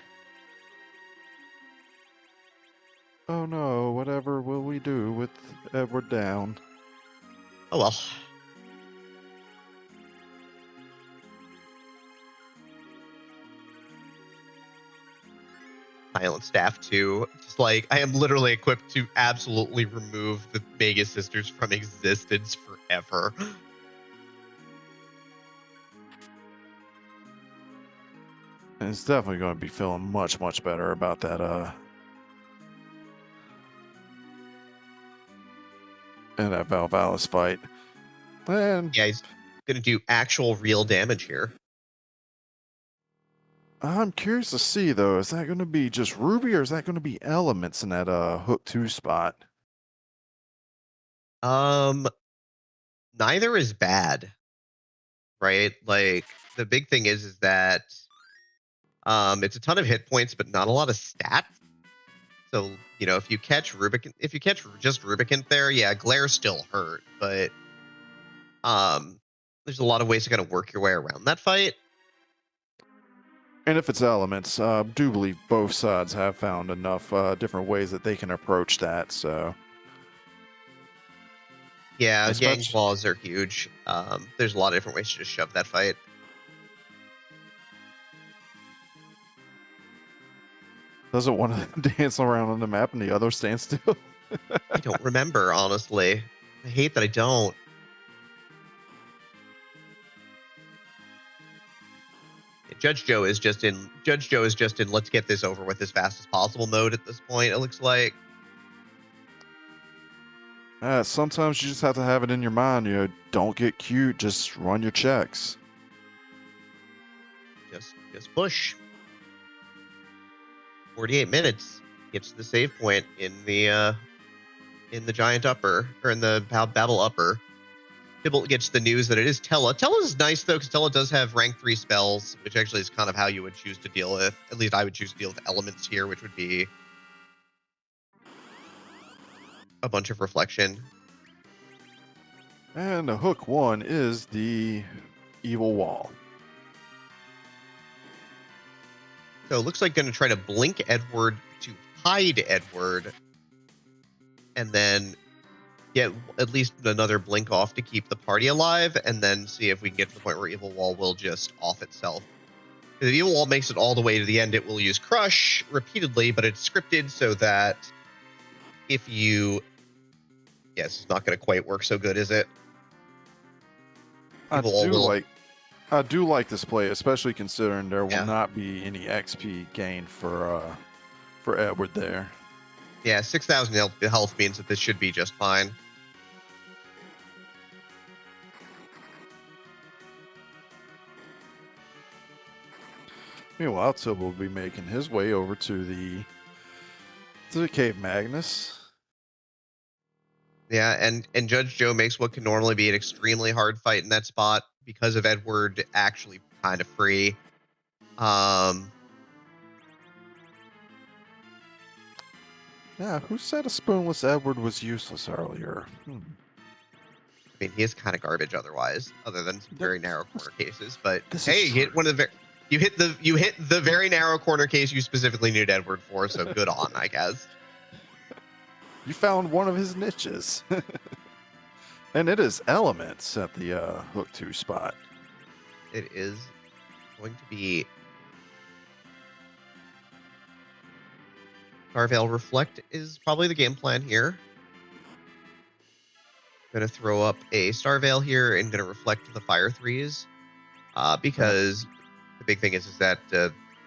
Oh no, whatever will we do with Edward down? Oh well. Silent Staff 2. Just like, I am literally equipped to absolutely remove the Mega Sisters from existence forever. And it's definitely going to be feeling much, much better about that, in that Valvalis fight. And yeah, he's gonna do actual real damage here. I'm curious to see, though, is that going to be just Ruby or is that going to be elements in that hook 2 spot? Neither is bad. Right? Like, the big thing is that It's a ton of hit points, but not a lot of stats. So, if you catch just Rubicant there, yeah, Glare's still hurt, but there's a lot of ways to kind of work your way around that fight. And if it's elements, do believe both sides have found enough different ways that they can approach that. So Yeah, As Yang much- Claws are huge. There's a lot of different ways to just shove that fight. doesn't want to dance around on the map and the other stand still. I don't remember, honestly. I hate that I don't. JudgeJoe is just in let's get this over with as fast as possible mode at this point, it looks like. Sometimes you just have to have it in your mind. Don't get cute. Just run your checks. Just push. 48 minutes gets to the save point in the giant upper, or in the Babel upper. Tybalt gets the news that it is Tella. Tella's nice though, because Tella does have rank 3 spells, which actually is kind of how you would choose to deal with. At least I would choose to deal with elements here, which would be a bunch of reflection. And the hook one is the evil wall. So it looks like going to try to blink Edward to hide Edward, and then get at least another blink off to keep the party alive, and then see if we can get to the point where Evil Wall will just off itself. If Evil Wall makes it all the way to the end, it will use Crush repeatedly, but it's scripted so that if you... Yes, it's not going to quite work so good, is it? I do like this play, especially considering there will not be any XP gained for Edward there. Yeah, 6,000 health means that this should be just fine. Meanwhile, Tibble will be making his way over to the Cave Magnus. Yeah, and JudgeJoe makes what can normally be an extremely hard fight in that spot because of Edward actually kind of free. Yeah, who said a spoonless Edward was useless earlier? I mean, he is kind of garbage otherwise, other than some very narrow corner cases. But hey, you hit the very narrow corner case you specifically needed Edward for, so good on, I guess. You found one of his niches. And it is elements at the hook 2 spot. It is going to be Starveil Reflect is probably the game plan here. Going to throw up a Starveil here and going to reflect the Fire 3s because the big thing is that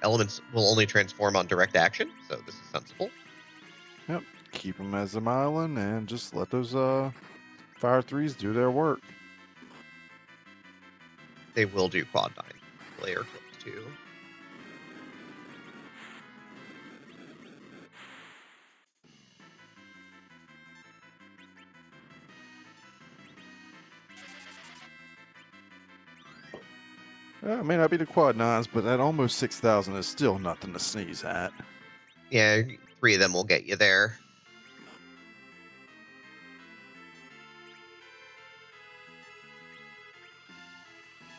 elements will only transform on direct action, so this is sensible. Yep, keep them as an island and just let those Fire 3s do their work. They will do quad 9. Player close too. It may not be the quad 9s, but at almost 6,000 is still nothing to sneeze at. Yeah, 3 of them will get you there.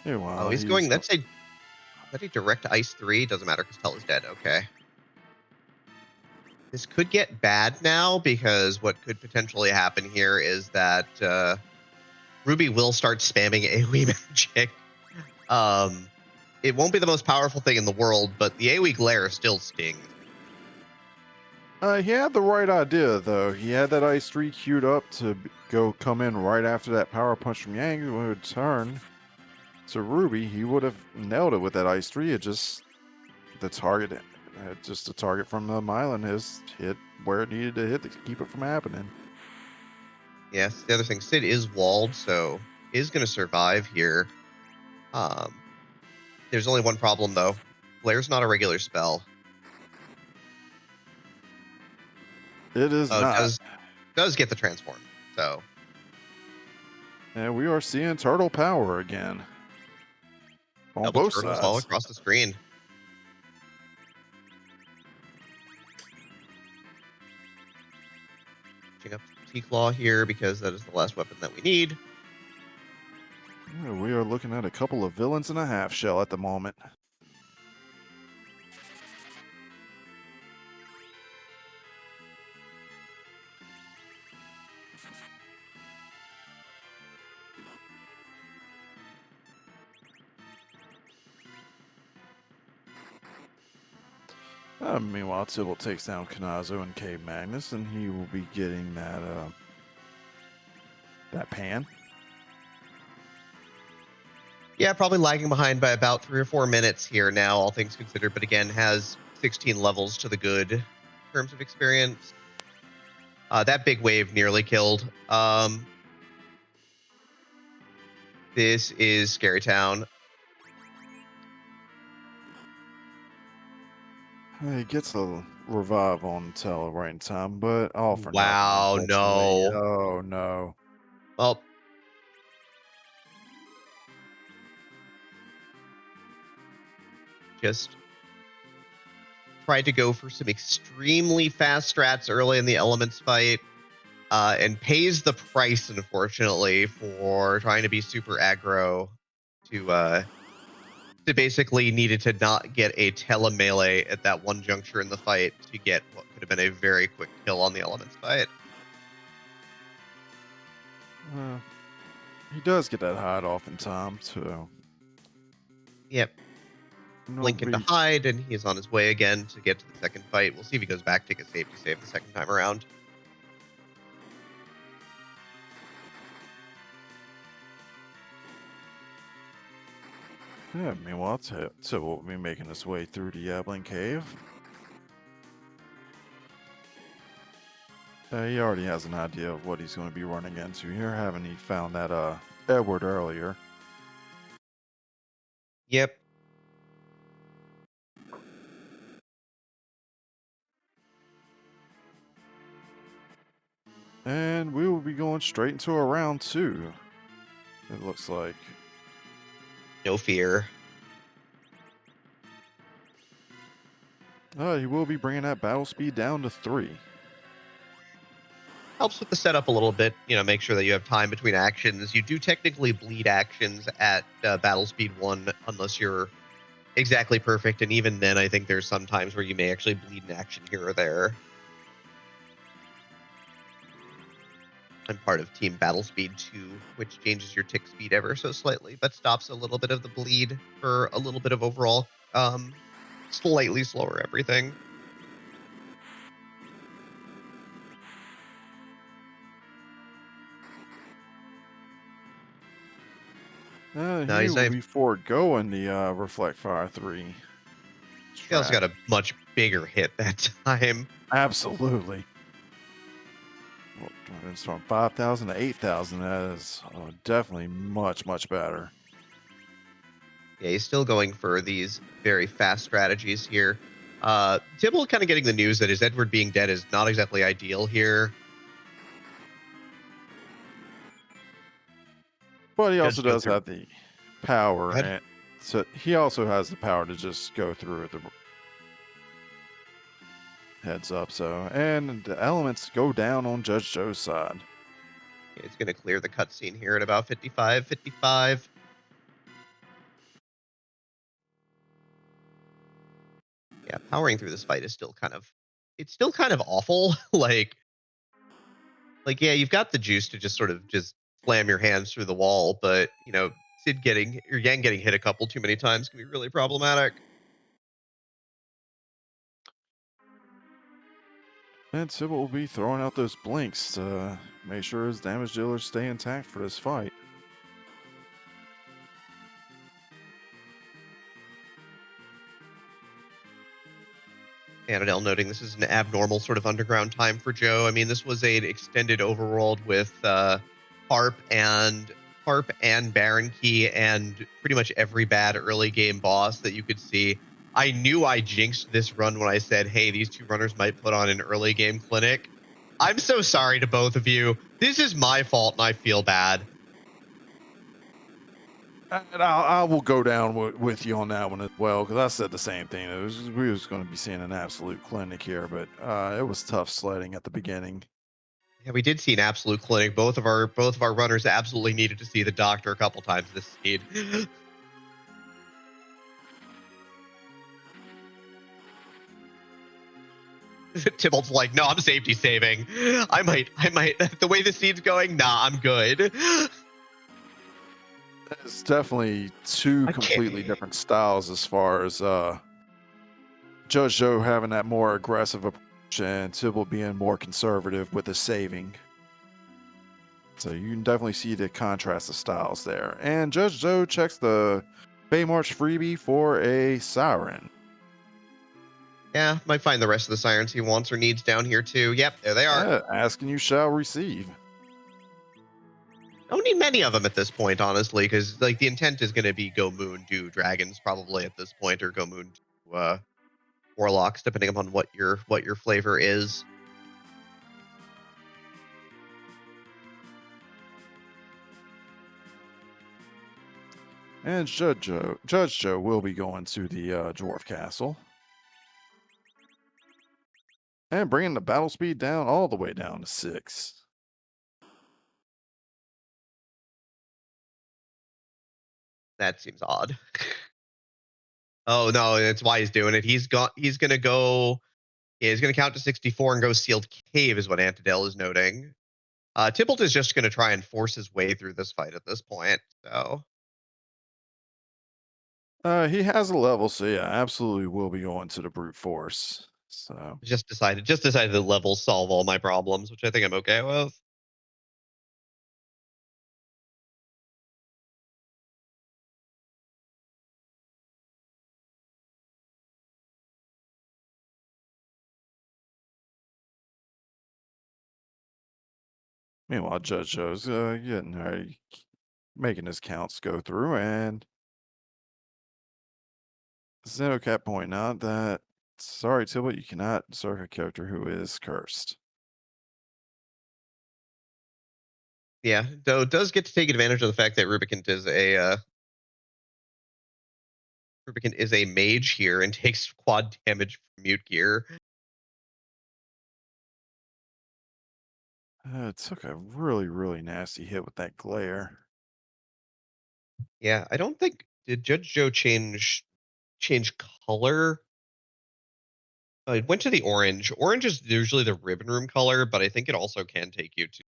Wow, he's going. That's a direct ice 3. Doesn't matter because Tell is dead. Okay. This could get bad now because what could potentially happen here is that Ruby will start spamming AoE magic. It won't be the most powerful thing in the world, but the AoE glare still stings. He had the right idea, though. He had that ice 3 queued up to come in right after that power punch from Yang. When it would turn to Ruby, he would have nailed it with that ice 3. It just the target from the Mylan has hit where it needed to hit to keep it from happening. Yes, the other thing, Sid is walled, so is going to survive here. There's only one problem, though. Blair's not a regular spell. It is not. Does get the transform, so. And we are seeing turtle power again. On Double both turtles sides. all across the screen. Switching up to T-Claw here because that is the last weapon that we need. Yeah, we are looking at a couple of villains and a half shell at the moment. Meanwhile, Tibalt takes down Kanazo and Cave Magnus, and he will be getting that pan. Yeah, probably lagging behind by about 3 or 4 minutes here now, all things considered, but again, has 16 levels to the good in terms of experience. That big wave nearly killed. This is Scary Town. He gets a revive on Tell right in time, but all for Wow, nothing. Unfortunately. no. Oh, no. Well, just tried to go for some extremely fast strats early in the elements fight, and pays the price, unfortunately, for trying to be super aggro to basically needed to not get a tele-melee at that one juncture in the fight to get what could have been a very quick kill on the elements fight. He does get that hide off in time, so. Yep. Blink into hide, and he is on his way again to get to the second fight. We'll see if he goes back, take a safety save the second time around. Yeah, meanwhile, Tibble will be making his way through the Yablin Cave. He already has an idea of what he's going to be running into here, haven't he found that Edward earlier? Yep. And we will be going straight into a round 2. It looks like. No fear. He will be bringing that battle speed down to 3. Helps with the setup a little bit, make sure that you have time between actions. You do technically bleed actions at battle speed 1 unless you're exactly perfect, and even then I think there's some times where you may actually bleed an action here or there. I'm part of Team Battle Speed 2, which changes your tick speed ever so slightly, but stops a little bit of the bleed for a little bit of overall slightly slower everything. He will be foregoing the Reflect Fire 3. He also got a much bigger hit that time. Absolutely. It's from 5,000 to 8,000. That is definitely much, much better. Yeah, he's still going for these very fast strategies here. Tibble kind of getting the news that his Edward being dead is not exactly ideal here. But he also does have the power, and so he also has the power to just go through the heads up. So, and the elements go down on Judge Joe's side. Yeah, he's going to clear the cutscene here at about 55. Yeah, powering through this fight is still kind of awful. like, yeah, you've got the juice to just sort of just slam your hands through the wall, but Yang getting hit a couple too many times can be really problematic. And Tibble will be throwing out those blinks to make sure his damage dealers stay intact for this fight. Annadelle noting this is an abnormal sort of underground time for Joe. I mean, this was an extended overworld with Harp and Baron Key and pretty much every bad early game boss that you could see. I knew I jinxed this run when I said, hey, these two runners might put on an early game clinic. I'm so sorry to both of you. This is my fault and I feel bad. And I will go down with you on that one as well, because I said the same thing. We was going to be seeing an absolute clinic here, but it was tough sledding at the beginning. Yeah, we did see an absolute clinic. Both of our runners absolutely needed to see the doctor a couple times this seed. Tybalt's like, no, I'm safety saving. I might. The way the seed's going, nah, I'm good. It's definitely two completely Okay. different styles as far as Judge Joe having that more aggressive approach and Tibble being more conservative with the saving. So you can definitely see the contrast of styles there. And Judge Joe checks the Baymarch freebie for a siren. Yeah, might find the rest of the sirens he wants or needs down here too. Yep, there they are. Asking you shall receive. Don't need many of them at this point, honestly, because like the intent is going to be go moon, do dragons probably at this point, or go moon, do warlocks, depending upon what your flavor is. And Judge Joe will be going to the Dwarf Castle. And bringing the battle speed down all the way down to 6. That seems odd. Oh no, that's why he's doing it. He's gonna go. Yeah, he's gonna count to 64 and go sealed cave, is what Antidale is noting. Tybalt is just gonna try and force his way through this fight at this point. So He has a level, so yeah, absolutely will be going to the brute force. So just decided to levels solve all my problems, which I think I'm okay with. meanwhile, Judge Joe's getting ready, making his counts go through, and Xenocat pointing out that sorry, Tibble, you cannot insert a character who is cursed. Yeah, though does get to take advantage of the fact that Rubicant is a mage here and takes quad damage from mute gear. It took a really, really nasty hit with that glare. Yeah, I don't think did Judge Joe change color. It went to the orange. Orange is usually the ribbon room color, but I think it also can take you to.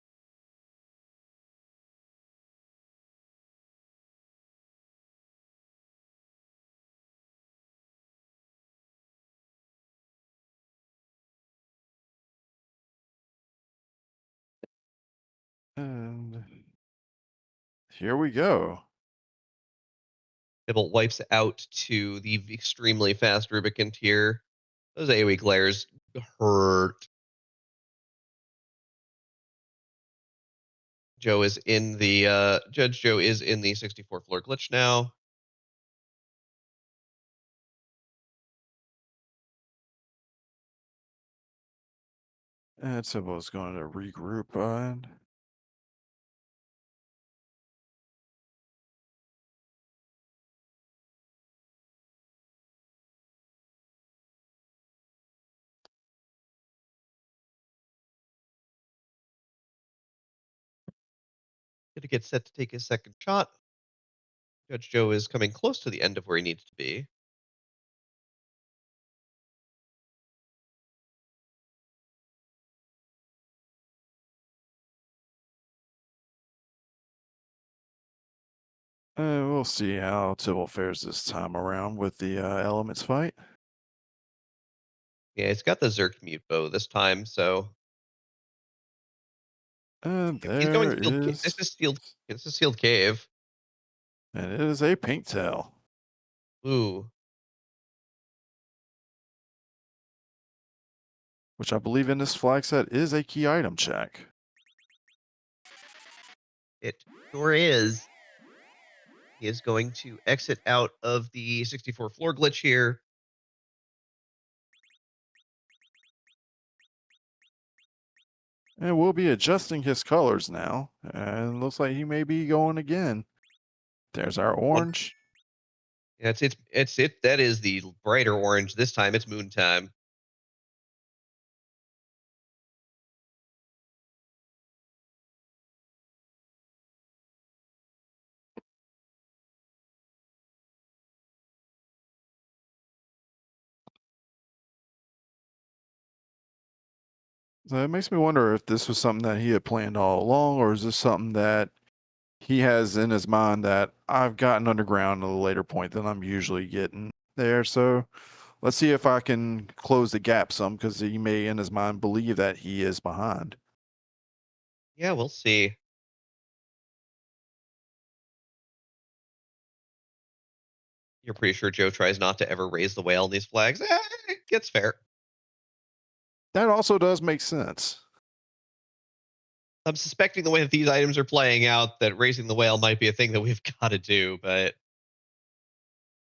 And here we go. Tibble wipes out to the extremely fast Rubicant here. Those AoE glares hurt. Judge Joe is in the 64 floor glitch now. And Tibble's going to regroup and Gonna get set to take his second shot. Judge Joe is coming close to the end of where he needs to be. we'll see how Tibble fares this time around with the elements fight. Yeah, he's got the Zerk mute bow this time, so And he's going there sealed. is, This is sealed cave. and it is a pink tail, Ooh, which I believe in this flag set is a key item check. it sure is. He is going to exit out of the 64 floor glitch here. And we'll be adjusting his colors now. And looks like he may be going again. There's our One, orange. yeah, it. That is the brighter orange. This time it's moon time. So it makes me wonder if this was something that he had planned all along, or is this something that he has in his mind that I've gotten underground at a later point than I'm usually getting there. So let's see if I can close the gap some, because he may in his mind believe that he is behind. Yeah, we'll see. You're pretty sure Joe tries not to ever raise the whale in these flags. It gets fair. That also does make sense. I'm suspecting the way that these items are playing out that raising the whale might be a thing that we've got to do, but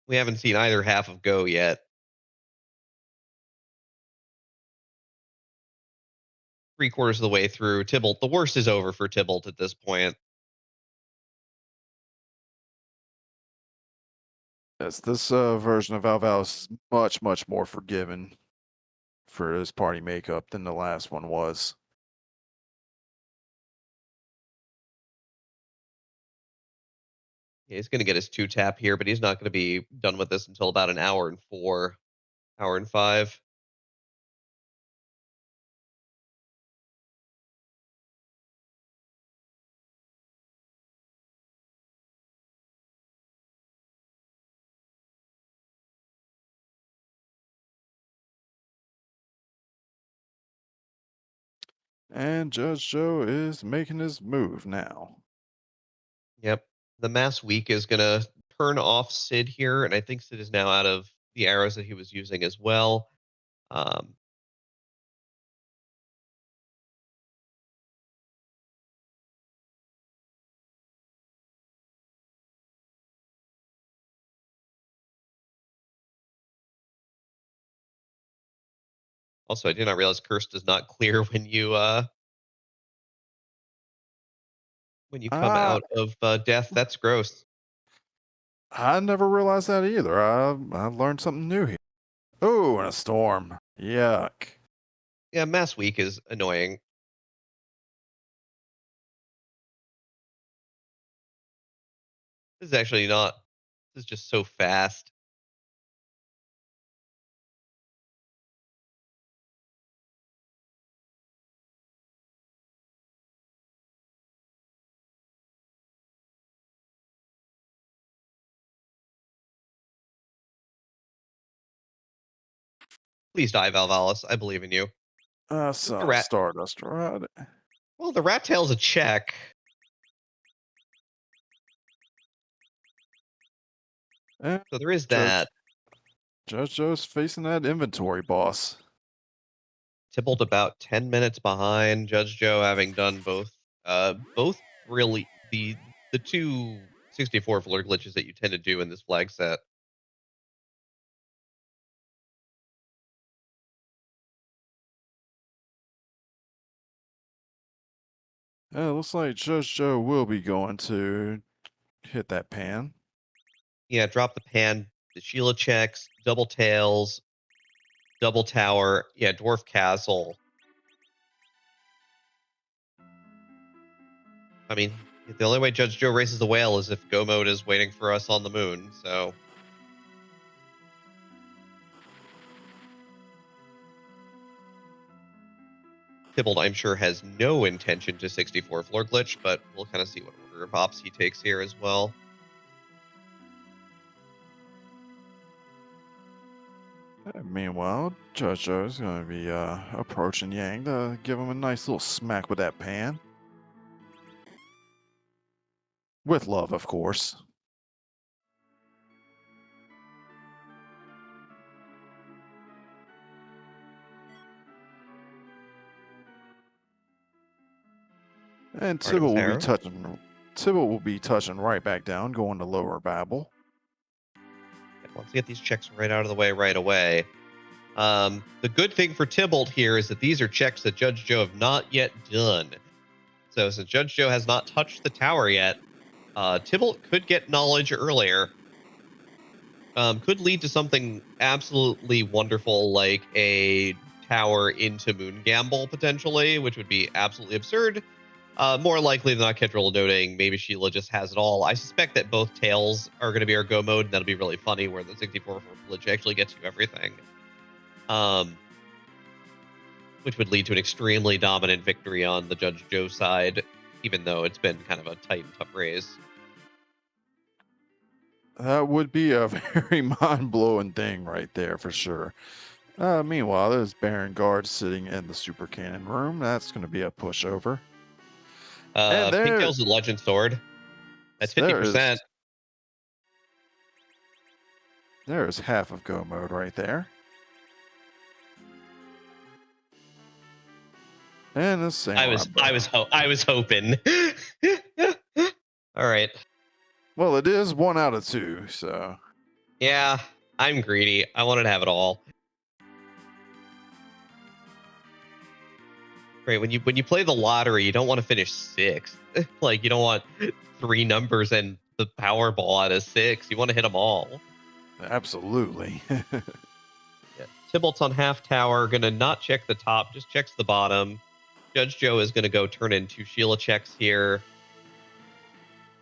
we haven't seen either half of Go yet. 3/4 of the way through, Tybalt. The worst is over for Tybalt at this point. Yes, this version of Valvalis is much, much more forgiving for his party makeup than the last one was. Yeah, he's going to get his 2-tap here, but he's not going to be done with this until about an hour and 4, hour and 5. And Judge Joe is making his move now. Yep. The Mass Weak is going to turn off Sid here, and I think Sid is now out of the arrows that he was using as well. Um, Also, I did not realize curse does not clear when you come I out of death. That's gross. I never realized that either. I learned something new here. Oh, and a storm. Yuck. Yeah, Mass Weak is annoying. This is actually not. This is just so fast. Please die, Valvalis. I believe in you. I The saw rat. Stardust right. Well, the rat tail's a check. And So there is Judge that. Judge Joe's facing that inventory boss. Tybalt about 10 minutes behind. Judge Joe having done both really the two 64 floor glitches that you tend to do in this flag set. Yeah, it looks like Judge Joe will be going to hit that pan. Yeah, drop the pan, the Sheila checks, double tails, double tower, yeah, dwarf castle. I mean, the only way Judge Joe races the whale is if go mode is waiting for us on the moon, so Tybalt, I'm sure, has no intention to 64 floor glitch, but we'll kind of see what order of ops he takes here as well. Meanwhile, Judge Joe is going to be approaching Yang to give him a nice little smack with that pan. With love, of course. And Artemis arrow. Tibble will be touching right back down, going to lower Babel. Let's get these checks right out of the way right away. The good thing for Tybalt here is that these are checks that Judge Joe have not yet done. So since Judge Joe has not touched the tower yet, Tybalt could get knowledge earlier. Could lead to something absolutely wonderful like a tower into Moon Gamble potentially, which would be absolutely absurd. More likely than not, Kendrill noting maybe Sheila just has it all. I suspect that both tails are going to be our go mode, and that'll be really funny where the 64 glitch actually gets you everything. which would lead to an extremely dominant victory on the Judge Joe side, even though it's been kind of a tight and tough race. That would be a very mind-blowing thing right there for sure. Meanwhile, there's Baron Guard sitting in the Super Cannon room. That's going to be a pushover. And Pigtail's a Legend Sword. That's 50%. There's half of go mode right there. And the same. I was hoping. All right. Well, it is 1 out of 2, so. Yeah, I'm greedy. I wanted to have it all. Right, when you play the lottery, you don't want to finish 6th. Like, you don't want 3 numbers and the Powerball out of 6. You want to hit them all. Absolutely. Yeah. Tybalt's on half tower, gonna not check the top, just checks the bottom. Judge Joe is gonna go turn in 2 Sheila checks here.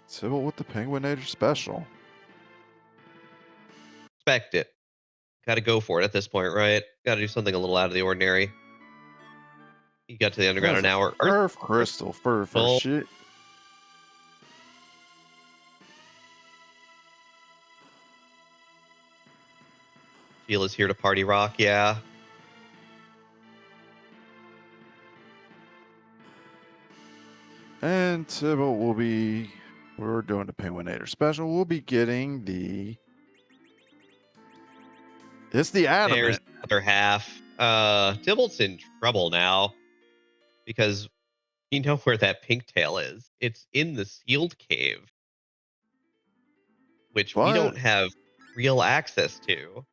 Tibble with the Penguinator special. Expect it. Gotta go for it at this point, right? Gotta do something a little out of the ordinary. You got to the underground an hour. Earth crystal for shit. Sheila's here to party rock, yeah. And Tibble will be, we're doing the Penguinator special. We'll be getting it's the adamant. There's the other half. Tybalt's in trouble now because you know where that pink tail is. It's in the sealed cave, which we don't have real access to.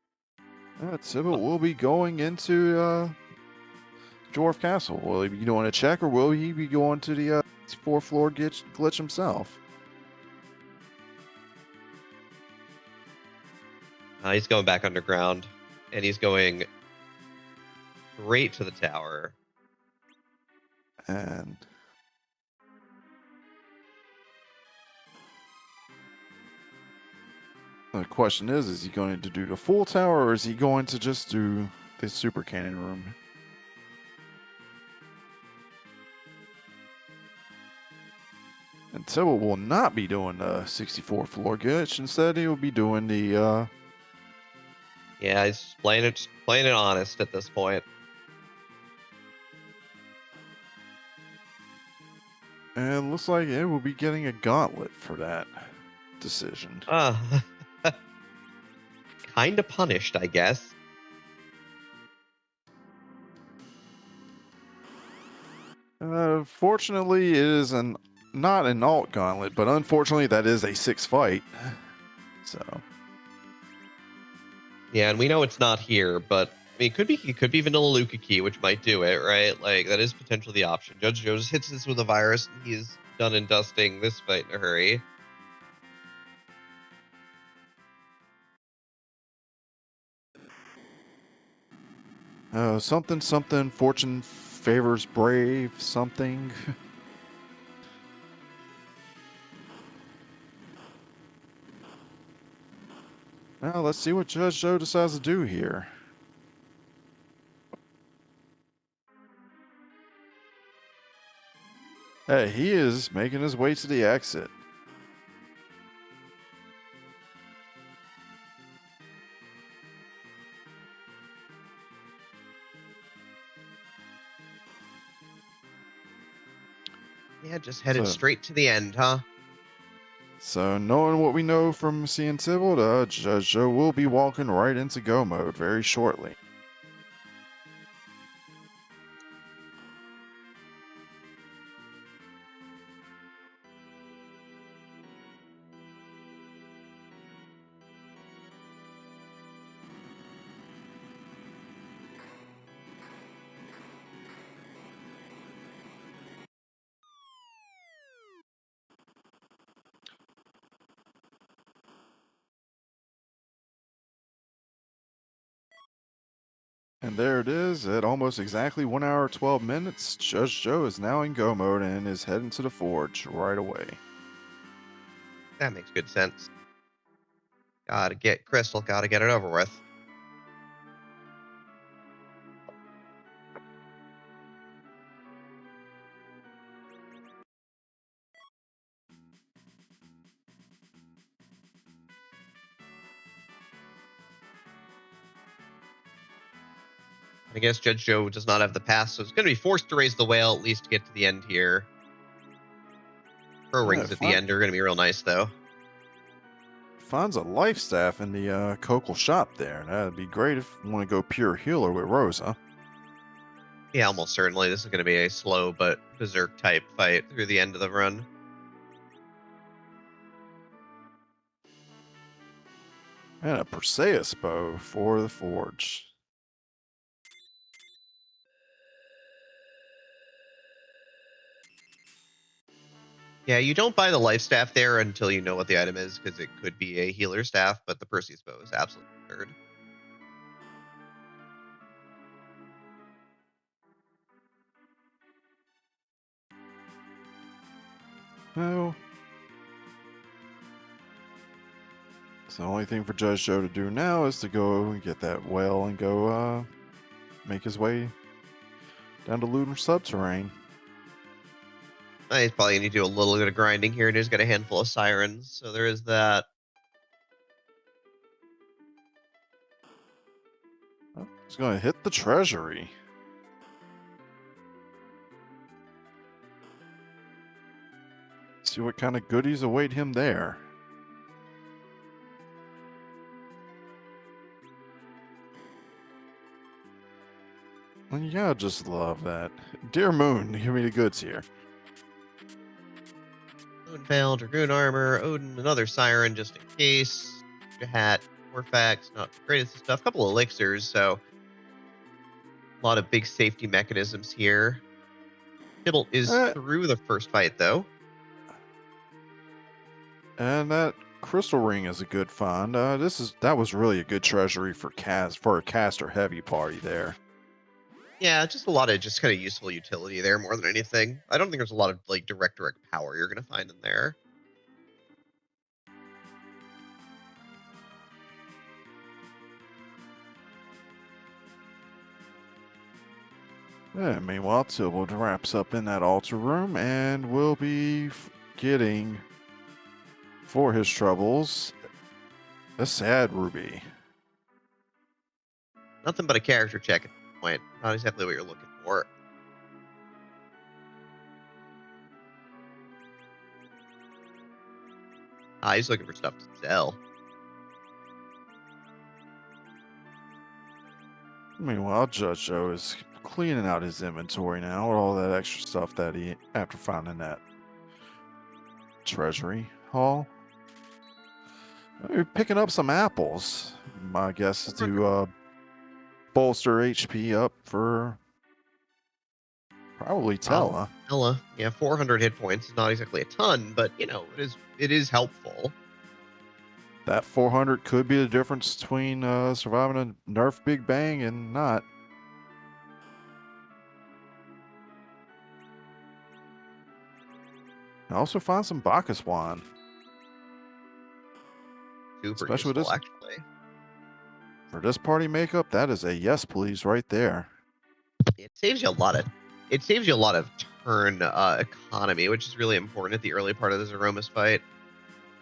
Tibble will be going into Dwarf Castle. Will he be doing a check, or will he be going to the 4th floor glitch himself? He's going back underground, and he's going straight to the tower. And the question is he going to do the full tower, or is he going to just do the Super Cannon room? And Tibble will not be doing the 64th floor glitch. Instead, he will be doing the Yeah, he's playing it honest at this point. And looks like it will be getting a gauntlet for that decision. Kind of punished, I guess. Fortunately, it is not an alt gauntlet, but unfortunately, that is a 6 fight. So. Yeah, and we know it's not here, but I mean, it could be Vanilla Lukaki, which might do it, right? Like, that is potentially the option. Judge Joe just hits this with a virus, and he's done and dusting this fight in a hurry. Something, fortune favors brave, something. Now, let's see what Judge Joe decides to do here. Hey, he is making his way to the exit. Yeah, just headed straight to the end, huh? So, knowing what we know from seeing Tybalt, Judge Joe will be walking right into go mode very shortly. And there it is, at almost exactly 1 hour 12 minutes, Judge Joe is now in go mode and is heading to the forge right away. That makes good sense. Gotta get Crystal, gotta get it over with. I guess Judge Joe does not have the pass, so it's going to be forced to raise the whale at least to get to the end here. Pro rings at the end are going to be real nice, though. Finds a life staff in the Cocal shop there. That'd be great if you want to go pure healer with Rosa. Yeah, almost certainly. This is going to be a slow but berserk type fight through the end of the run. And a Perseus bow for the forge. Yeah, you don't buy the life staff there until you know what the item is, because it could be a healer staff, but the Perseus bow is absolutely third. No. So the only thing for Judge Joe to do now is to go and get that whale and go make his way down to lunar subterrane. He's probably going to do a little bit of grinding here, and he's got a handful of sirens, so there is that. Oh, he's going to hit the treasury. See what kind of goodies await him there. And you gotta just love that. Dear Moon, give me the goods here. Odin Veil, Dragoon Armor, Odin, another Siren just in case. A hat, Warfax, not the greatest of stuff. A couple elixirs, so a lot of big safety mechanisms here. Tibalt is through the first fight, though. And that crystal ring is a good find. That was really a good treasury for a caster heavy party there. Yeah, just a lot of just kind of useful utility there more than anything. I don't think there's a lot of like direct power you're going to find in there. Yeah, meanwhile, Tybalt wraps up in that altar room and will be getting, for his troubles, a sad ruby. Nothing but a character check at this point. Not exactly what you're looking for. He's looking for stuff to sell. Meanwhile, JudgeJoe is cleaning out his inventory now with all that extra stuff that he, after finding that treasury haul. We're picking up some apples. My guess is to bolster HP up for probably Tella. Tella, yeah, 400 hit points is not exactly a ton, but you know it is helpful. That 400 could be the difference between surviving a nerf Big Bang and not. I also find some Bacchus wine. Super especially useful, this, actually. For this party makeup, that is a yes please right there. It saves you a lot of turn economy, which is really important at the early part of the Zeromus fight.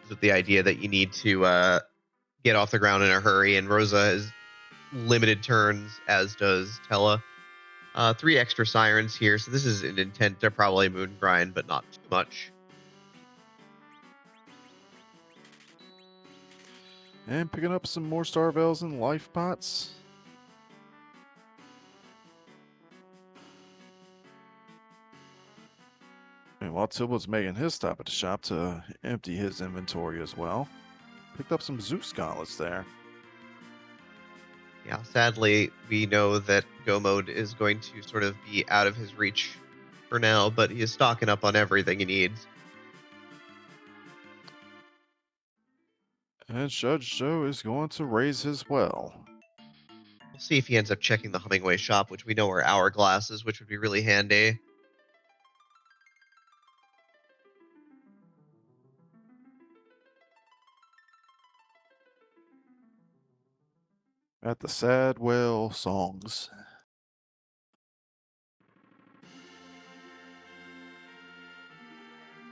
With the idea that you need to get off the ground in a hurry, and Rosa has limited turns, as does Tella. 3 extra sirens here, so this is an intent to probably moon grind, but not too much. And picking up some more Star Veils and life pots. And while Tibalt's making his stop at the shop to empty his inventory as well, picked up some Zeus gauntlets there. Yeah, sadly, we know that Go Mode is going to sort of be out of his reach for now, but he is stocking up on everything he needs. And JudgeJoe is going to raise his well. We'll see if he ends up checking the Hummingway shop, which we know are hourglasses, which would be really handy. At the sad whale songs.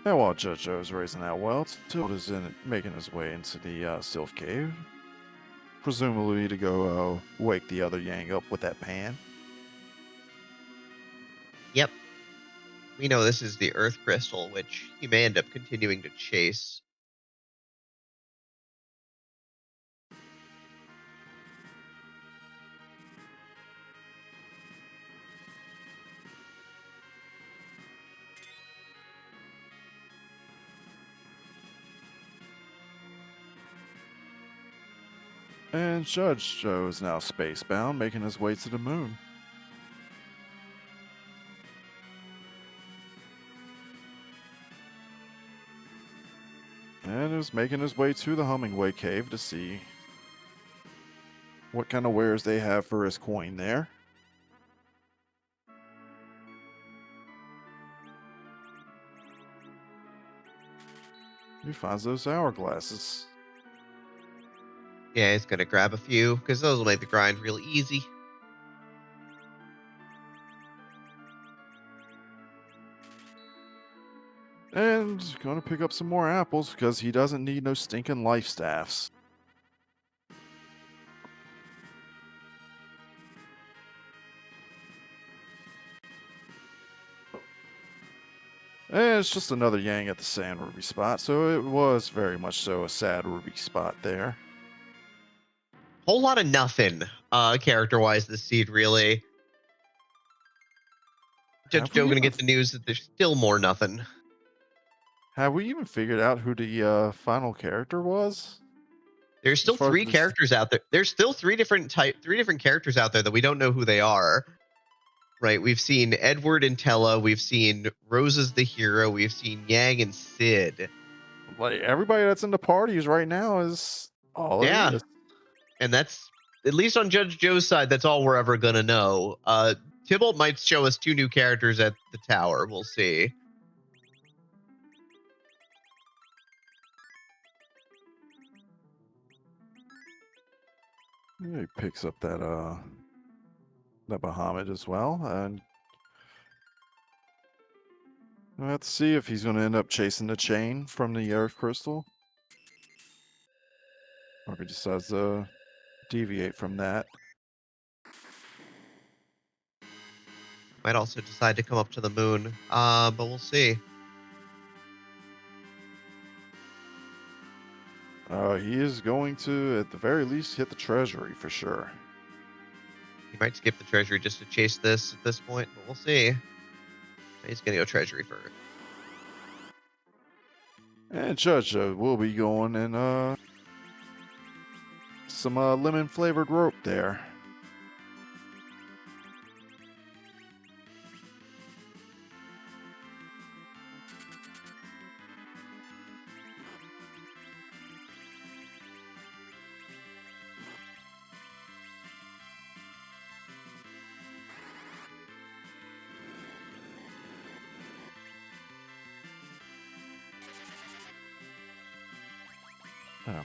And while JudgeJoe is raising that well, Tybalt is making his way into the Sylph Cave. Presumably to go wake the other Yang up with that pan. Yep. We know this is the Earth Crystal, which he may end up continuing to chase. And JudgeJoe is now spacebound, making his way to the moon. And is making his way to the Hummingway Cave to see what kind of wares they have for his coin there. He finds those hourglasses. Yeah, he's going to grab a few, because those will make the grind real easy. And going to pick up some more apples because he doesn't need no stinking life staffs. And it's just another Yang at the Sand Ruby spot, so it was very much so a sad Ruby spot there. Whole lot of nothing, character-wise, this seed, really. Judge Joe going to get the news that there's still more nothing. Have we even figured out who the final character was? There's still 3 characters out there. There's still 3 different characters out there that we don't know who they are. Right, we've seen Edward and Tella, we've seen Rosa's the hero, we've seen Yang and Sid. Like, everybody that's in the parties right now is all it is. And that's, at least on Judge Joe's side, that's all we're ever going to know. Tybalt might show us 2 new characters at the tower. We'll see. Yeah, he picks up that Bahamut as well, and let's see if he's going to end up chasing the chain from the Earth Crystal, or if he decides to deviate from that. Might also decide to come up to the moon, but we'll see. He is going to, at the very least, hit the treasury for sure. He might skip the treasury just to chase this at this point, but we'll see. He's going to go treasury first. And JudgeJoe will be going in some lemon flavored rope there.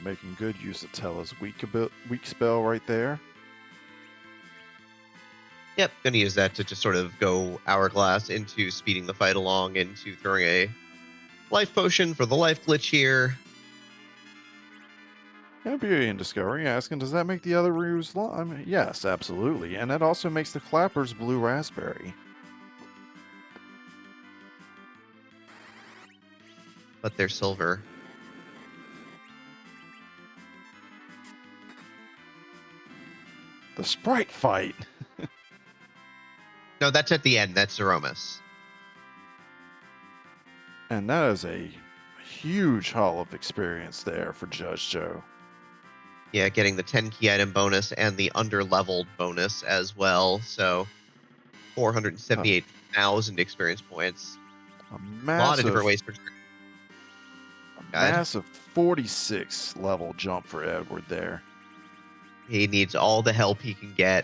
Making good use of Tella's weak spell right there. Yep, gonna use that to just sort of go hourglass into speeding the fight along, into throwing a life potion for the life glitch here. And Beauty and Discovery asking, does that make the other ruse I mean, yes, absolutely. And that also makes the clappers blue raspberry. But they're silver. The sprite fight. No, that's at the end. That's Zeromus. And that is a huge haul of experience there for JudgeJoe. Yeah, getting the 10 key item bonus and the under-leveled bonus as well. So 478,000 experience points. A lot of different ways for massive 46 level jump for Edward there. He needs all the help he can get.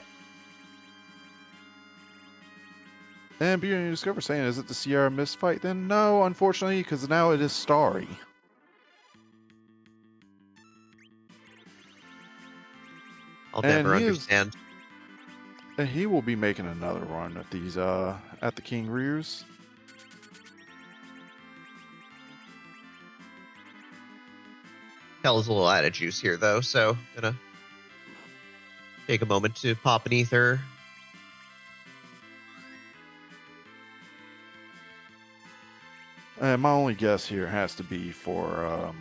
And Beauty and Discover saying, is it the Sierra Mist fight then? No, unfortunately, because now it is Starry. I'll never understand. And he will be making another run at these at the King Ryus. Tella's a little out of juice here though, so gonna take a moment to pop an ether. My only guess here has to be for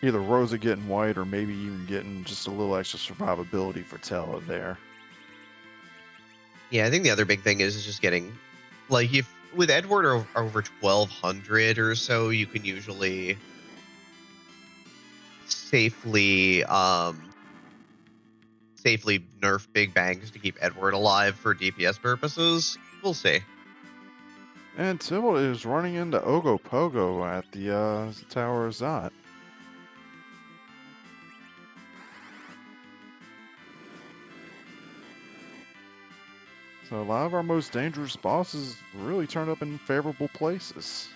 either Rosa getting white or maybe even getting just a little extra survivability for Tella there. Yeah, I think the other big thing is just getting, like, if with Edward or over 1200 or so, you can usually safely safely nerf Big Bangs to keep Edward alive for DPS purposes. We'll see. And Tibble is running into Ogo Pogo at the Tower of Zot. So a lot of our most dangerous bosses really turned up in favorable places.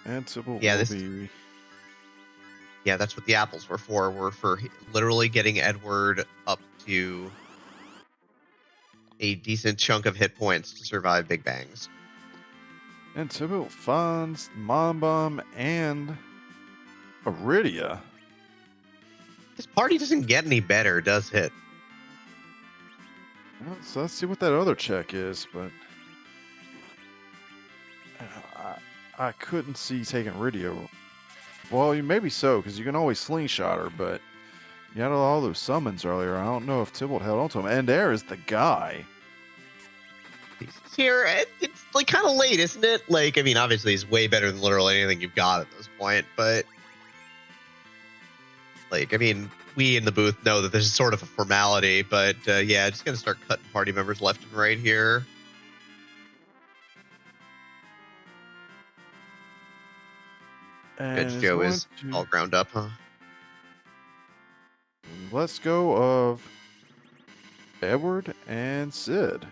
And Tibble will be... Yeah, that's what the apples were for. Were for literally getting Edward up to a decent chunk of hit points to survive Big Bangs. And Tibble funds Mombum and Iridia. This party doesn't get any better, does it? Well, so let's see what that other check is, but I couldn't see taking Iridia. Well, maybe so, because you can always slingshot her, but you had all those summons earlier. I don't know if Tybalt held onto him. And there is the guy. He's here. It's like kind of late, isn't it? Like, I mean, obviously he's way better than literally anything you've got at this point, but like, I mean, we in the booth know that this is sort of a formality, but yeah, just gonna start cutting party members left and right here. And JudgeJoe is all ground up, huh? Let's go of Edward and Sid.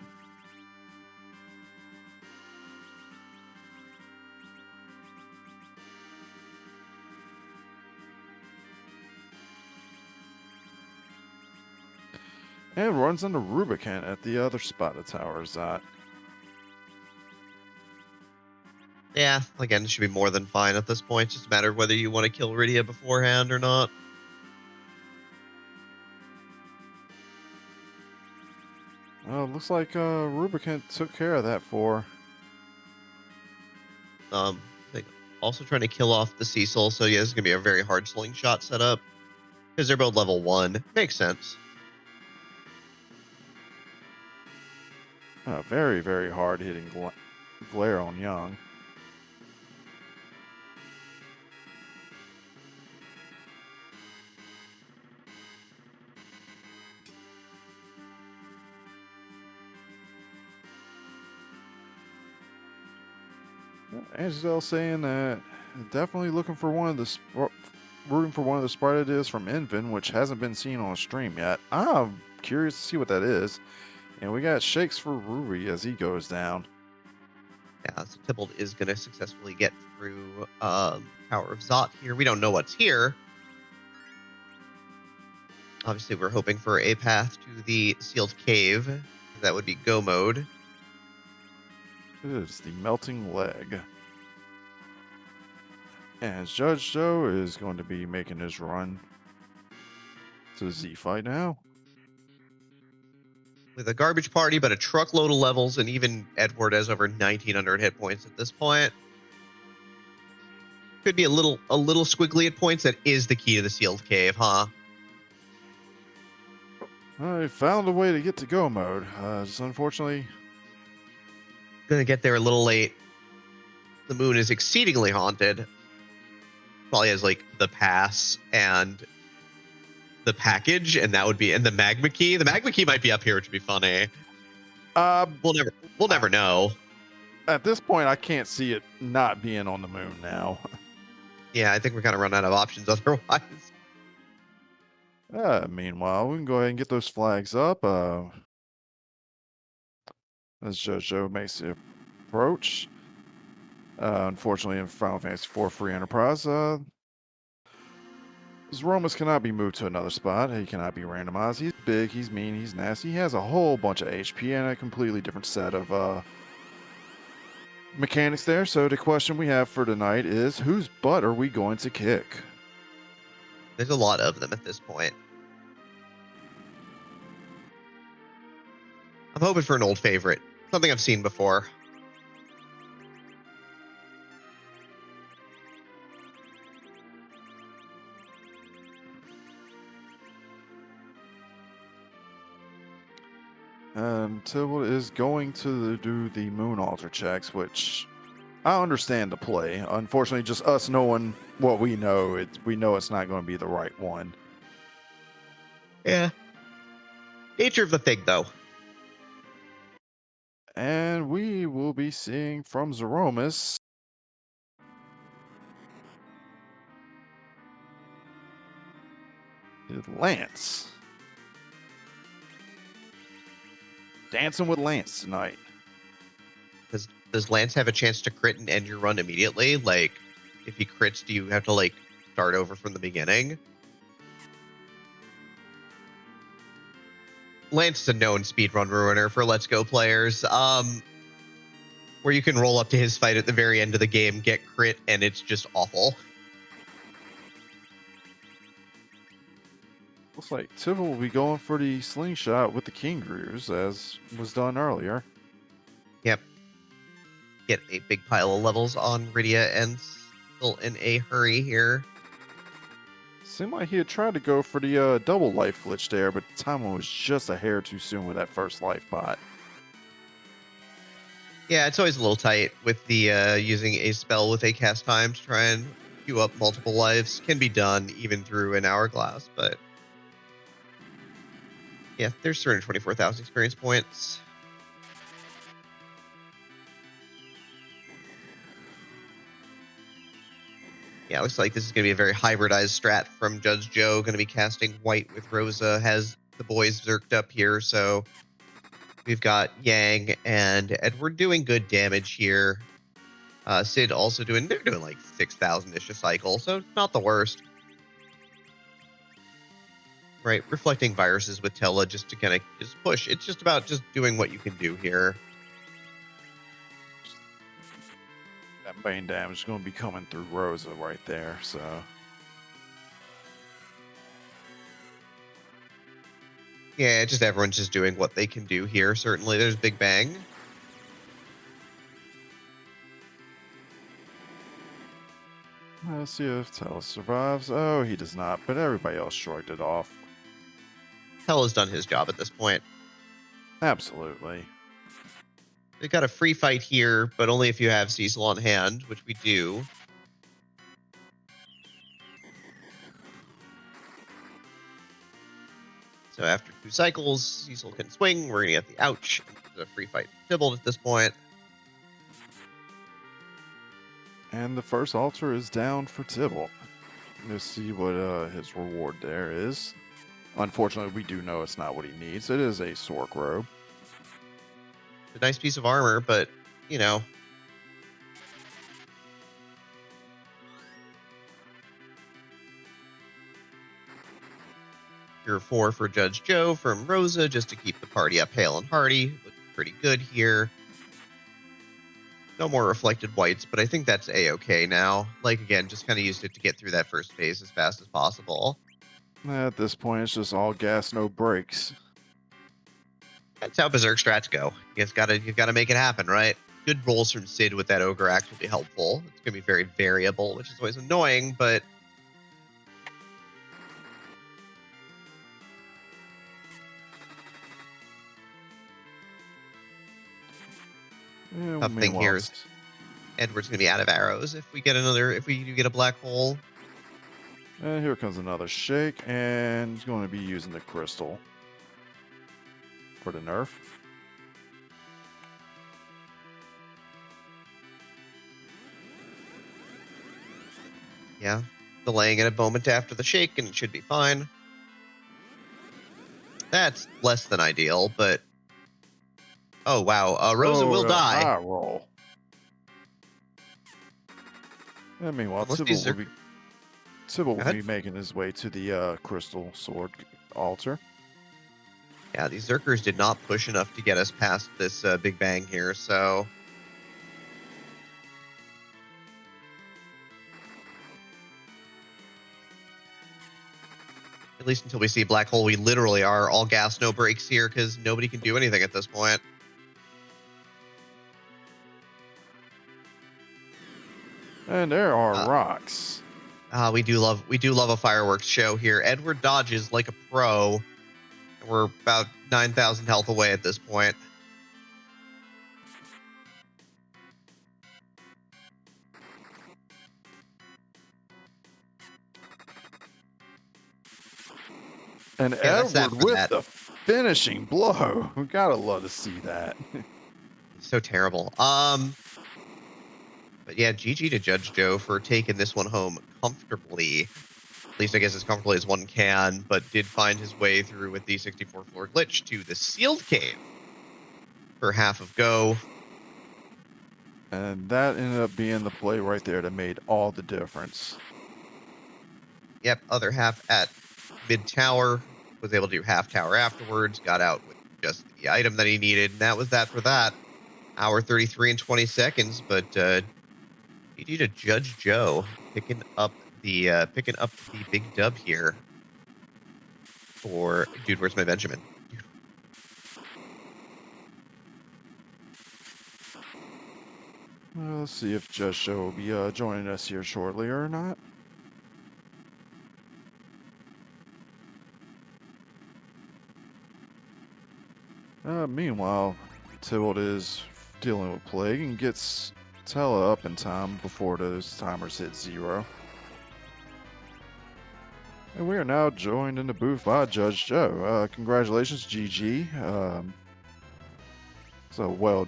And runs into Rubicant at the other spot of Tower Zot. Yeah, again, it should be more than fine at this point. It's just a matter of whether you want to kill Iridia beforehand or not. Looks like Rubicant took care of that for. Like also trying to kill off the Cecil, so yeah, this is gonna be a very hard slingshot setup because they're both level 1. Makes sense. Very, very hard hitting glare on Young. Angel saying that definitely looking for one of the rooting for one of the sprite ideas from Inven, which hasn't been seen on a stream yet. I'm curious to see what that is. And we got shakes for Ruby as he goes down. Yeah, so Tybalt is going to successfully get through Tower of Zot here. We don't know what's here. Obviously, we're hoping for a path to the sealed cave. That would be go mode. It is the melting leg. And JudgeJoe is going to be making his run to Z fight now. With a garbage party, but a truckload of levels, and even Edward has over 1,900 hit points at this point. Could be a little squiggly at points. That is the key to the sealed cave, huh? I found a way to get to go mode. Just unfortunately, gonna get there a little late. The moon is exceedingly haunted. Probably has like the pass and the package, and that would be and the magma key. The magma key might be up here, which would be funny. We'll never know. At this point, I can't see it not being on the moon now. Yeah, I think we're kind of run out of options otherwise. Meanwhile, we can go ahead and get those flags up. As JoJo makes the approach. Unfortunately, in Final Fantasy IV Free Enterprise, Zeromus cannot be moved to another spot. He cannot be randomized. He's big, he's mean, he's nasty. He has a whole bunch of HP and a completely different set of mechanics there. So the question we have for tonight is, whose butt are we going to kick? There's a lot of them at this point. I'm hoping for an old favorite. Something I've seen before. Tibble is going to do the moon altar checks, which I understand the play. Unfortunately, just us knowing what we know, we know it's not going to be the right one. Yeah. Nature of the thing, though. And we will be seeing from Zeromus Lance. Dancing with Lance tonight. Does Lance have a chance to crit and end your run immediately? Like, if he crits, do you have to, like, start over from the beginning? Lance is a known speedrun ruiner for Let's Go players. Where you can roll up to his fight at the very end of the game, get crit, and it's just awful. Looks like Tibble will be going for the slingshot with the King Greers, as was done earlier. Yep. Get a big pile of levels on Rydia and still in a hurry here. Seemed like he had tried to go for the double life glitch there, but the timing was just a hair too soon with that first life bot. Yeah, it's always a little tight with the using a spell with a cast time to try and queue up multiple lives. Can be done even through an hourglass, but yeah, there's 324,000 experience points. Yeah, looks like this is going to be a very hybridized strat from JudgeJoe. Going to be casting white with Rosa. Has the boys zerked up here, so we've got Yang and Edward doing good damage here. Sid also they're doing like 6,000-ish a cycle, so not the worst. Right, reflecting viruses with Tella just to kind of just push. It's just about just doing what you can do here. That main damage is going to be coming through Rosa right there, so... Yeah, just everyone's just doing what they can do here. Certainly, there's Big Bang. Let's see if Tella survives. Oh, he does not, but everybody else shrugged it off. Tella's done his job at this point. Absolutely. They've got a free fight here, but only if you have Cecil on hand, which we do. So after 2 cycles, Cecil can swing. We're going to get the ouch. It's a free fight Tybalt at this point. And the first altar is down for Tibble. Let's see what his reward there is. Unfortunately, we do know it's not what he needs. It is a Sork robe. A nice piece of armor, but, you know. Tier 4 for JudgeJoe from Rosa, just to keep the party up hale and hearty. Looks pretty good here. No more reflected whites, but I think that's a-okay now. Like, again, just kind of used it to get through that first phase as fast as possible. At this point, it's just all gas, no brakes. That's how Berserk strats go. You've got to make it happen, right? Good rolls from Sid with that Ogre Axe will be helpful. It's going to be very variable, which is always annoying, but... Tough thing here is Edward's going to be out of arrows if we do get a black hole. And here comes another shake, and he's going to be using the crystal for the nerf. Yeah, delaying it a moment after the shake, and it should be fine. That's less than ideal, but... Oh, wow. Rosa will die. High roll. And meanwhile, Tibble will be... Tibble will ahead. be making his way to the crystal sword altar. Yeah, these Zerkers did not push enough to get us past this Big Bang here, so... At least until we see Black Hole, we literally are all gas, no brakes here, because nobody can do anything at this point. And there are rocks. We do love a fireworks show here. Edward dodges like a pro. We're about 9,000 health away at this point. And Yeah, that's that Edward for with that. the finishing blow. We gotta love to see that. So terrible. But yeah, GG to Judge Joe for taking this one home comfortably. At least I guess as comfortably as one can, but did find his way through with the 64 floor glitch to the sealed cave for half of go. And that ended up being the play right there that made all the difference. Yep, other half at mid tower. Was able to do half tower afterwards. Got out with just the item that he needed. And that was that for that. Hour 33 and 20 seconds. But GG to Judge Joe picking up the big dub here for Dude, Where's My Benjamin? Well, let's see if JudgeJoe will be joining us here shortly or not. Meanwhile, Tybalt is dealing with plague and gets Tella up in time before those timers hit 0. And we are now joined in the booth by JudgeJoe. Congratulations, GG. It's a well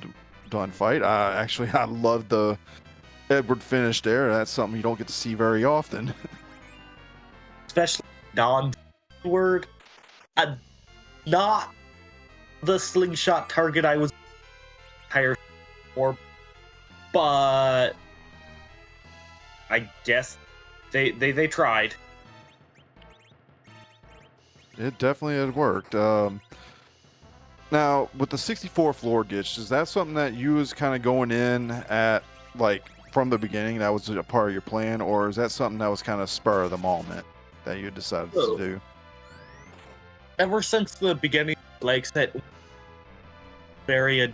done fight. Actually, I love the Edward finish there. That's something you don't get to see very often. Especially non-word. Not the slingshot target I was hired for, but I guess they tried. It definitely had worked. Now, with the 64 floor glitch, is that something that you was kind of going in at, like, from the beginning, that was a part of your plan, or is that something that was kind of spur of the moment that you decided to do? Ever since the beginning, like I said, varied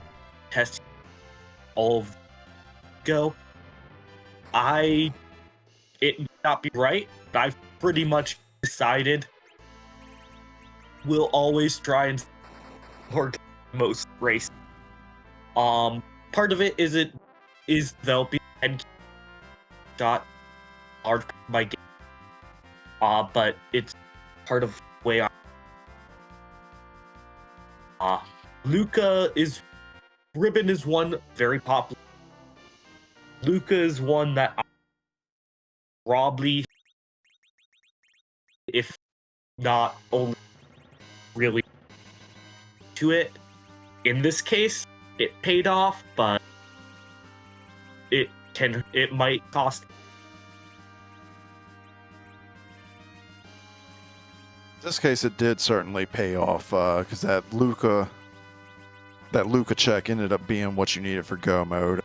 testing all of go. It may not be right, but I've pretty much decided we'll always try and work most race. Part of it is they'll be and shot hard my game. But it's part of the way Ribbon is one very popular. Luca is one that I probably, if not only really to it. In this case, it paid off, but it might cost. In this case, it did certainly pay off, because that Luca check ended up being what you needed for go mode.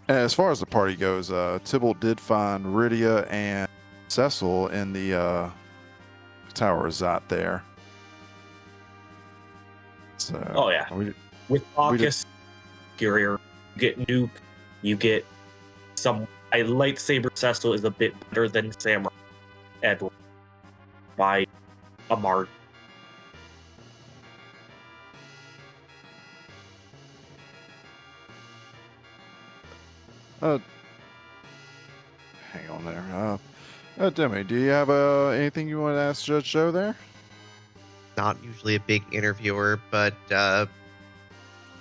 And as far as the party goes, Tybalt did find Rydia and Cecil in the Tower of Zot there. So, Oh yeah, with August, you get Nuke, you get some. A lightsaber Cecil is a bit better than Samurai Edward by a margin. Hang on there. Demi, do you have anything you want to ask JudgeJoe there? Not usually a big interviewer, but how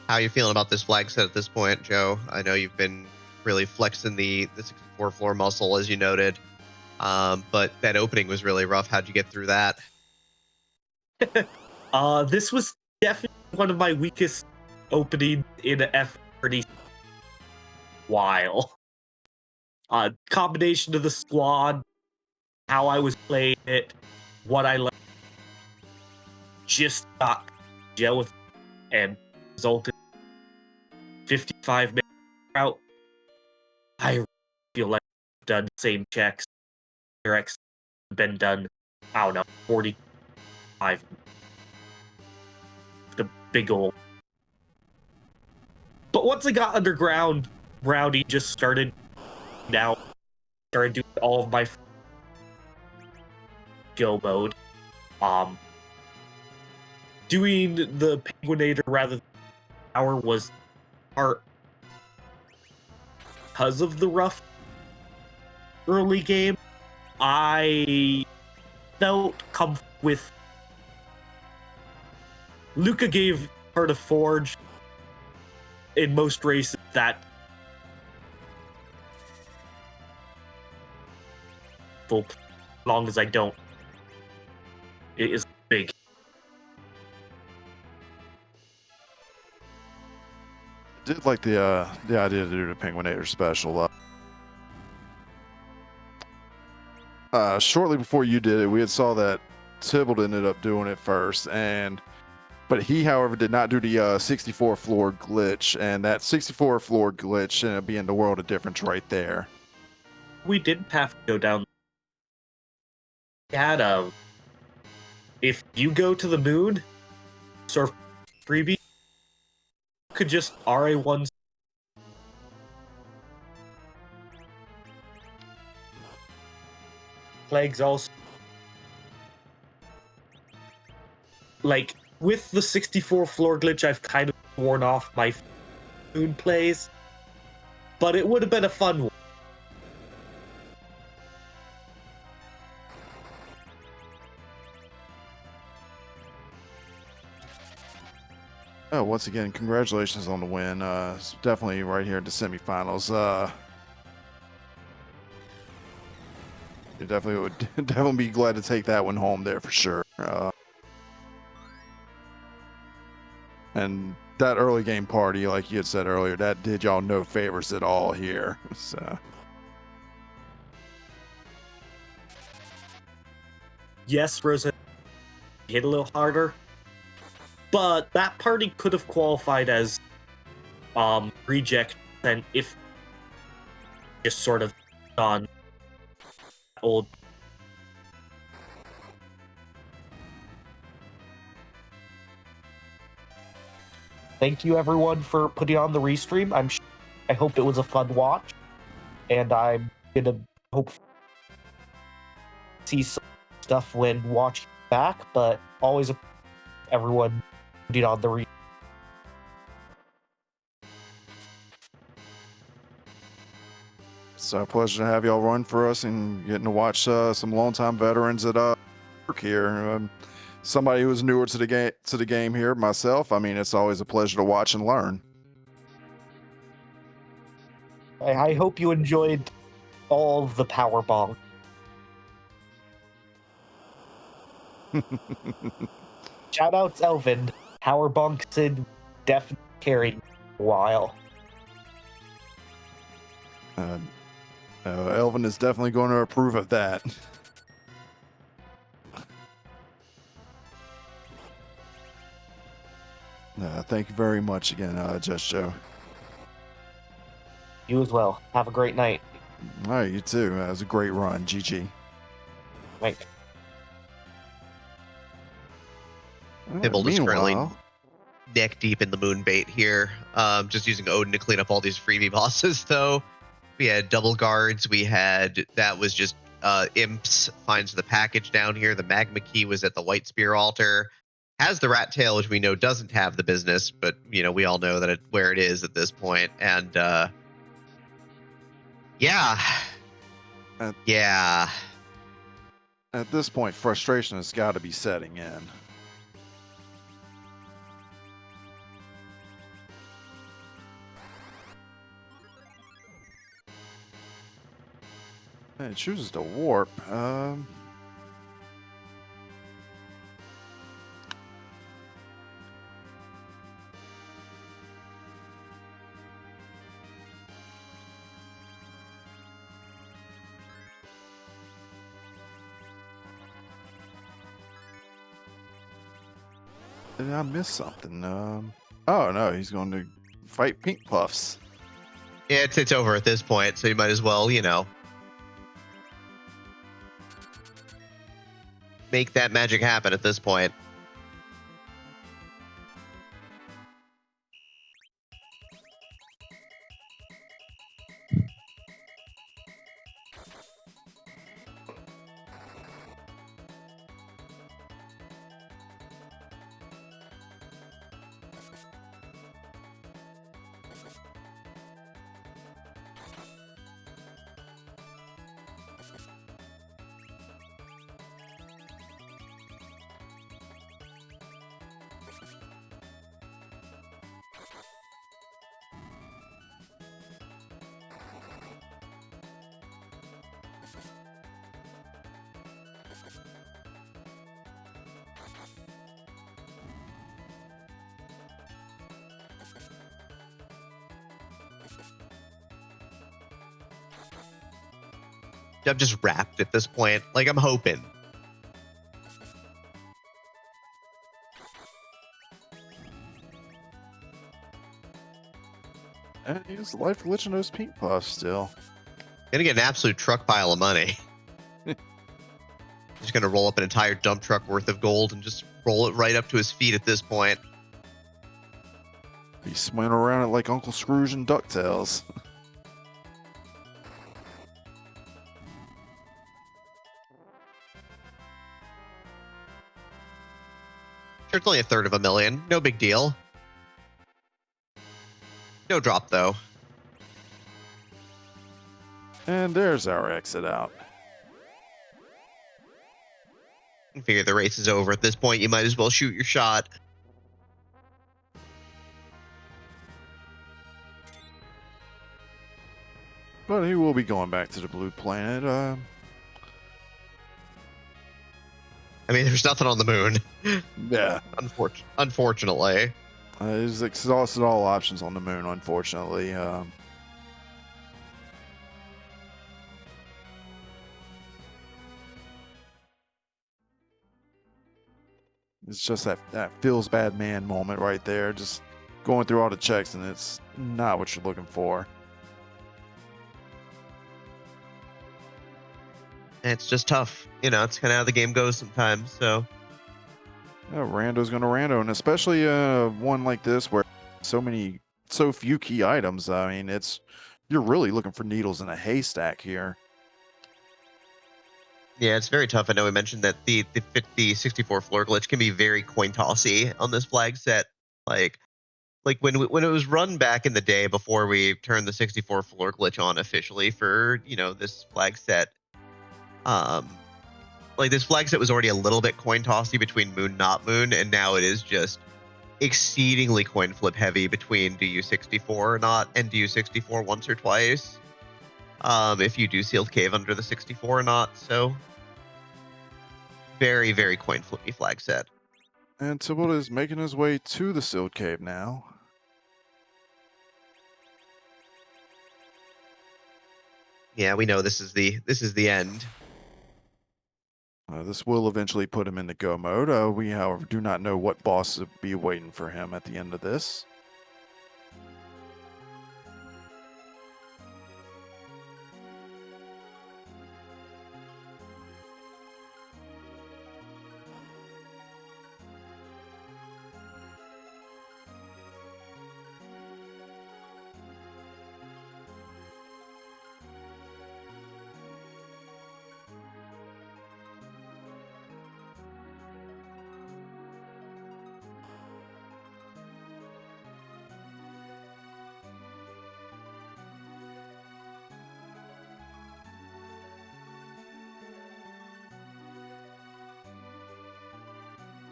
are you feeling about this flag set at this point, Joe? I know you've been really flexing the 64 floor muscle, as you noted, but that opening was really rough. How'd you get through that? This was definitely one of my weakest openings in F30 while. Combination of the squad how I was playing it, what I like, just got gel with and resulted 55 minutes out. I feel like I've done the same checks. X been done, I don't know, 45. The big old. But once I got underground, Rowdy just started now. Started doing all of my go mode. Doing the Penguinator rather than Power was part because of the rough early game. I felt comfortable with Luca gave her to Forge in most races that as long as I don't. It is big. Did like the idea to do the Penguinator special. Shortly before you did it, we had saw that Tybalt ended up doing it first, but he, however, did not do the 64 floor glitch, and that 64 floor glitch ended up being the world of difference right there. We didn't have to go down. If you go to the moon, surf freebie, you could just RA1. Plagues also. Like, with the 64 floor glitch, I've kind of worn off my moon plays, but it would have been a fun one. Oh, once again, congratulations on the win. It's definitely right here at the semifinals. You definitely would definitely be glad to take that one home there for sure. And that early game party, like you had said earlier, that did y'all no favors at all here. So. Yes, Rosa hit a little harder, but that party could have qualified as reject, and if just sort of on old. Thank you, everyone, for putting on the restream. I hope it was a fun watch, and I'm gonna hope see some stuff when watching back. But always, everyone putting on the restream. It's a pleasure to have y'all run for us and getting to watch some longtime veterans at work here. Somebody who is newer to the game here, myself. I mean, it's always a pleasure to watch and learn. I hope you enjoyed all of the power bomb. Shout out to Elvin. Power bonks in definitely carried a while. Elvin is definitely going to approve of that. Thank you very much again, JudgeJoe. You as well. Have a great night. All right, you too. It was a great run. GG. Right. Tibble is currently neck deep in the moon bait here. Just using Odin to clean up all these freebie bosses, though. We had double guards. That was just imps finds the package down here. The magma key was at the white spear altar. Has the rat tail, which we know doesn't have the business, but we all know that where it is at this point. And yeah. At this point, frustration has got to be setting in. And it chooses to warp. Did I miss something? Oh no, he's going to fight Pink Puffs. Yeah, it's over at this point, so you might as well, make that magic happen at this point. I'm just wrapped at this point. Like, I'm hoping. And he's life glitching those Pink Puffs still. Gonna get an absolute truck pile of money. Just gonna roll up an entire dump truck worth of gold and just roll it right up to his feet at this point. He's swinging around it like Uncle Scrooge and DuckTales. Sure, it's only a third of a million. No big deal. No drop, though. And there's our exit out. I figure the race is over at this point. You might as well shoot your shot. But he will be going back to the blue planet. I mean, there's nothing on the moon. Yeah. Unfortunately. He's exhausted all options on the moon, unfortunately. It's just that feels bad man moment right there. Just going through all the checks, and it's not what you're looking for. It's just tough. It's kind of how the game goes sometimes. So, Yeah, rando's gonna rando, and especially one like this where so few key items. I mean, you're really looking for needles in a haystack here. yeah, it's very tough. I know we mentioned that the 64 floor glitch can be very coin tossy on this flag set. Like when it was run back in the day before we turned the 64 floor glitch on officially for this flag set. Like this flag set was already a little bit coin tossy between moon, not moon, and now it is just exceedingly coin flip heavy between do you 64 or not and do you 64 once or twice. If you do sealed cave under the 64 or not. So very, very coin flippy flag set. And Tibalt is making his way to the sealed cave now. Yeah, we know this is the end. This will eventually put him into go mode. We, however, do not know what boss will be waiting for him at the end of this.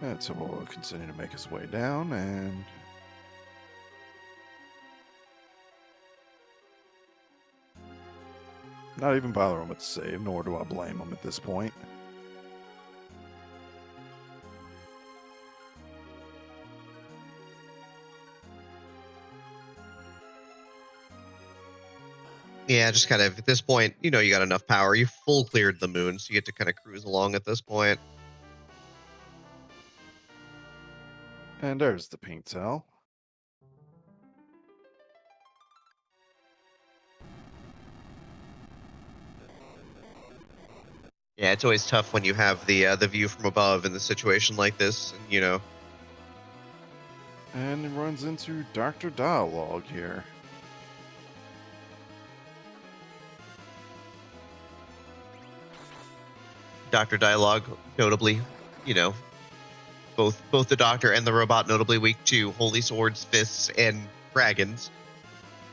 And so we'll continue to make his way down, and not even bother him with the save, nor do I blame him at this point. Yeah, just kind of at this point, you got enough power. You full cleared the moon, so you get to kind of cruise along at this point. And there's the pink tail. Yeah, it's always tough when you have the view from above in a situation like this, and you know. And it runs into Dr. Dialogue here. Doctor Dialogue, notably, you know, both the Doctor and the robot notably weak to holy swords, fists, and dragons,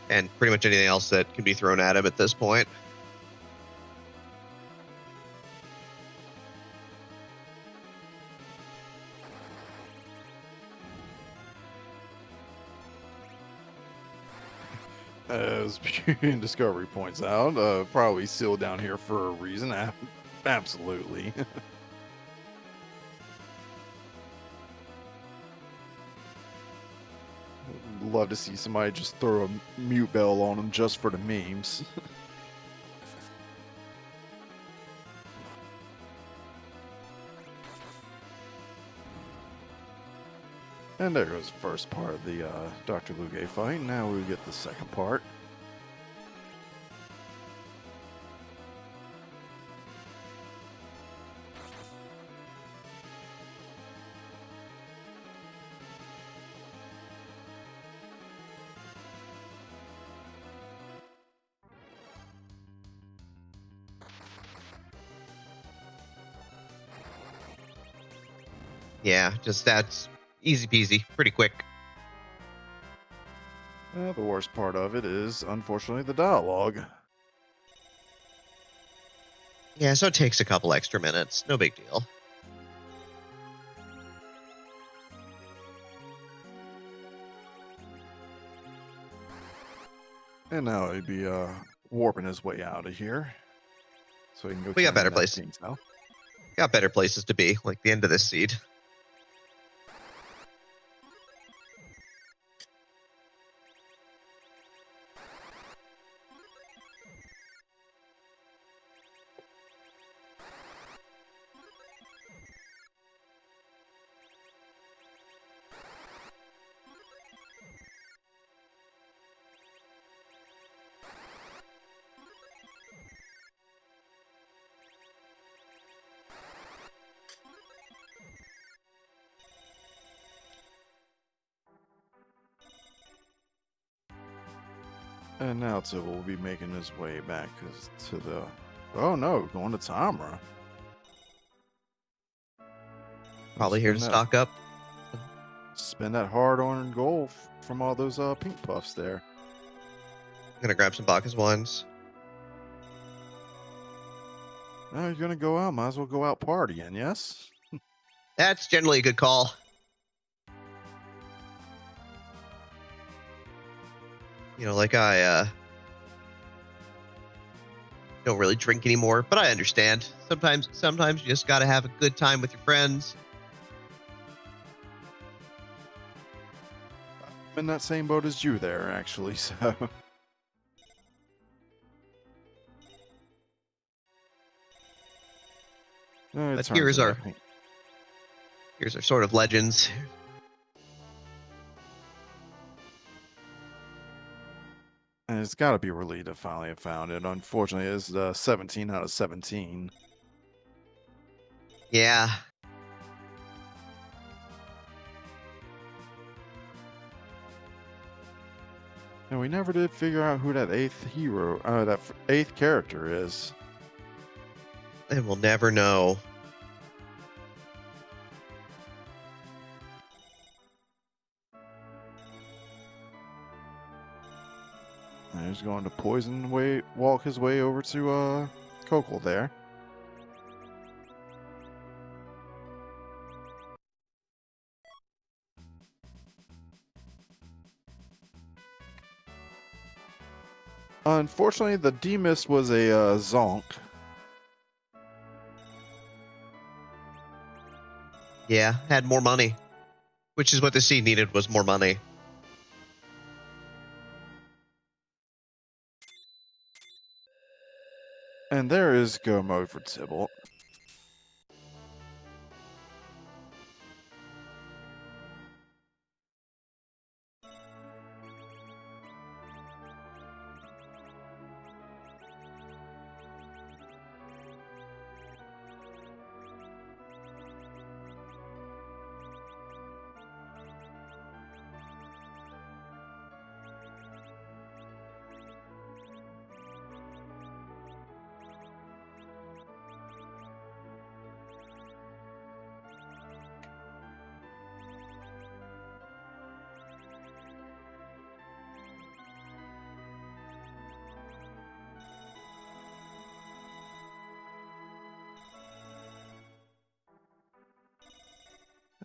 and pretty much anything else that can be thrown at him at this point. As Beauty and Discovery points out, probably sealed down here for a reason. Absolutely. Love to see somebody just throw a mute bell on them just for the memes. And there goes the first part of the Dr. Luge fight. Now we get the second part. Yeah, just that's easy peasy, pretty quick. The worst part of it is, unfortunately, the dialogue. Yeah, so it takes a couple extra minutes. No big deal. And now he'd be warping his way out of here. So he can go We got turn better in that places. pink tail. Got better places to be, like the end of this seed. And now Tibble will be making his way back to the... Oh no, going to Tamra. Probably here to stock up. Spend that hard-earned gold from all those pink puffs there. Gonna grab some Bacchus wines. Now you're gonna go out. Might as well go out partying. Yes. That's generally a good call. You know, like I don't really drink anymore, but I understand. Sometimes you just gotta have a good time with your friends. I'm in that same boat as you there, actually. So. But here's our sort of legends. And it's got to be a relief to finally have found it. Unfortunately, it's 17 out of 17. Yeah. And we never did figure out who that eighth character is. And we'll never know. And he's going to walk his way over to Kokol there. Unfortunately, the D-Mist was a Zonk. Yeah, had more money. Which is what the seed needed, was more money. And there is go mode for Tybalt.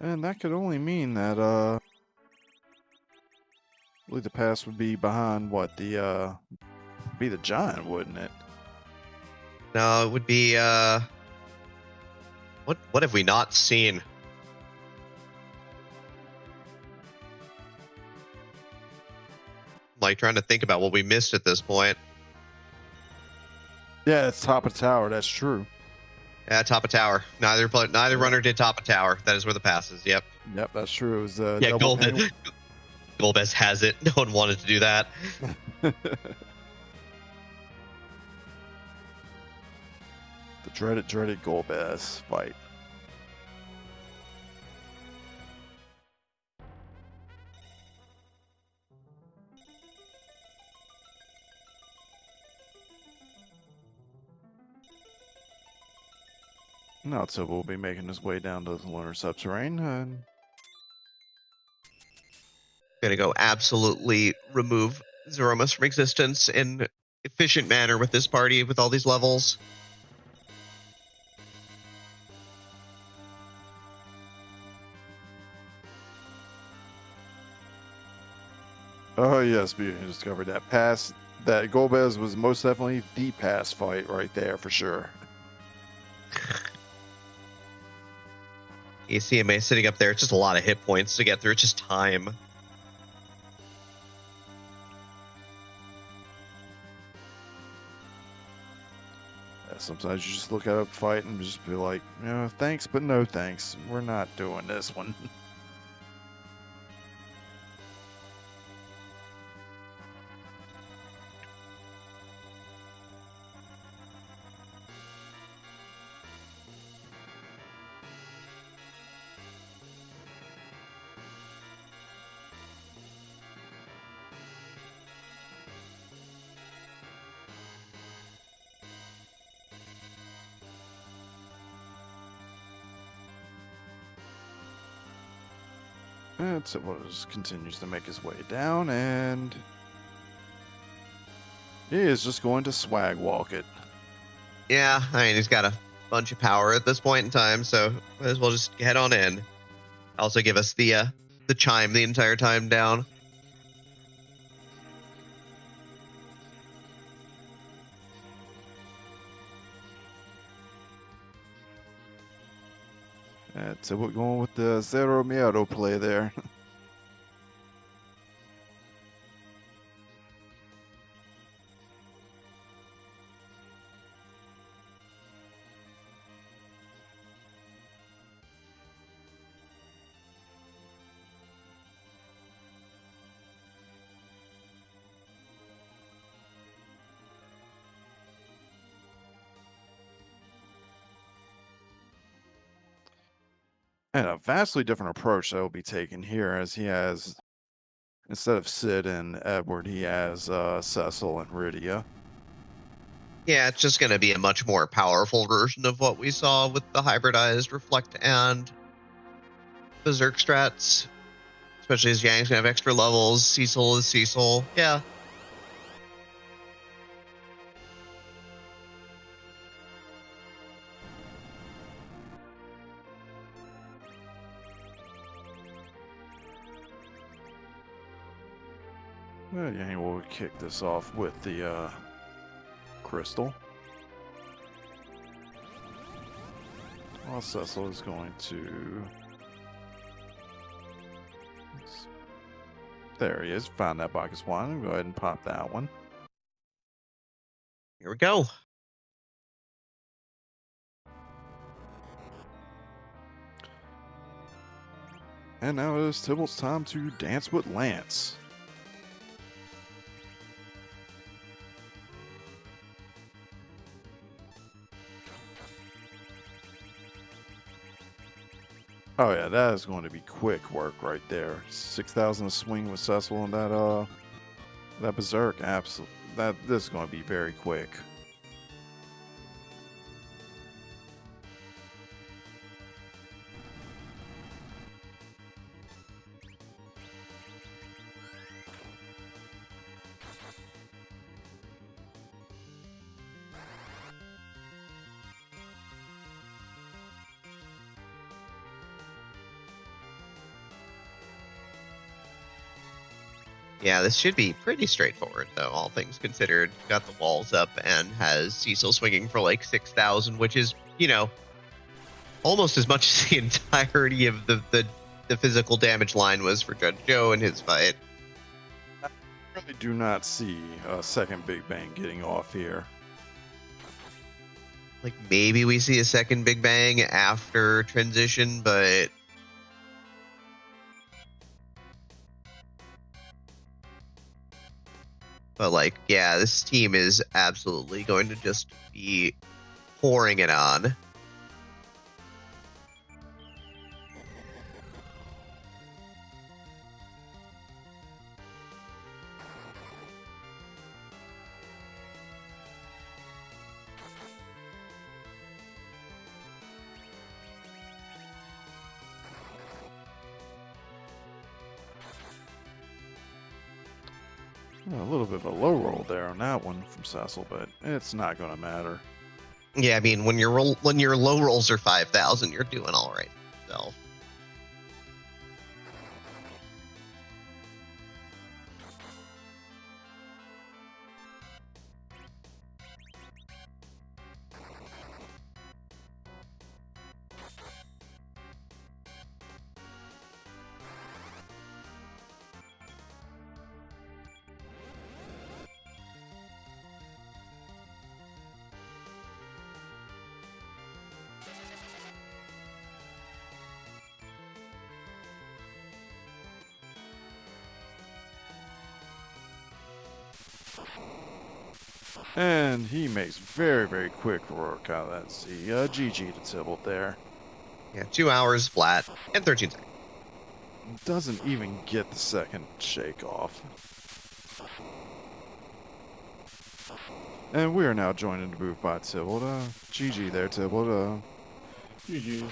And that could only mean that, I believe the pass would be behind what? Be the giant, wouldn't it? No, it would be, what have we not seen? Like, trying to think about what we missed at this point. Yeah, it's top of tower. That's true. Yeah, top of tower. Neither runner did top of tower. That is where the pass is. Yep. Yep, that's true. It was Yeah, double penalty. Golbez has it. No one wanted to do that. The dreaded Golbez fight. Now Tibble will be making his way down to the lunar subterranean. And Gonna go absolutely remove Zeromus from existence in efficient manner with this party, with all these levels. oh yes, we discovered that pass. That Golbez was most definitely the pass fight right there for sure. ECMA sitting up there. It's just a lot of hit points to get through. It's just time. Sometimes you just look at a fight and just be like, thanks, but no thanks. We're not doing this one. And Tibble just continues to make his way down, and he is just going to swag walk it. Yeah, I mean, he's got a bunch of power at this point in time, so might as well just head on in. Also give us the chime the entire time down. So we're going with the Zero Miedo play there. And a vastly different approach that will be taken here, as he has, instead of Sid and Edward, he has Cecil and Rydia. Yeah, it's just going to be a much more powerful version of what we saw with the hybridized Reflect and Berserk strats. Especially as Yang's going to have extra levels. Cecil is Cecil. Yeah. Well, Yang will kick this off with the crystal. Well, Cecil is going to... There he is. Found that Bacchus wand. Go ahead and pop that one. Here we go. And now it is Tibalt's time to dance with Lance. Oh yeah, that is going to be quick work right there. 6,000 a swing with Cecil and that Berserk. Absolutely, this is going to be very quick. Yeah, this should be pretty straightforward, though, all things considered. Got the walls up and has Cecil swinging for like 6,000, which is, almost as much as the entirety of the physical damage line was for JudgeJoe in his fight. I really do not see a second Big Bang getting off here. Like, maybe we see a second Big Bang after transition, but... But, like, yeah, this team is absolutely going to just be pouring it on. A little bit of a low roll there on that one from Cecil, but it's not going to matter. Yeah, I mean, when your low rolls are 5,000, you're doing all right. So. And he makes very, very quick work out of that Z. GG to Tybalt there. Yeah, 2 hours flat and 13 seconds. Doesn't even get the second shake off. And we are now joined in the booth by Tybalt. GG there, Tybalt. GG.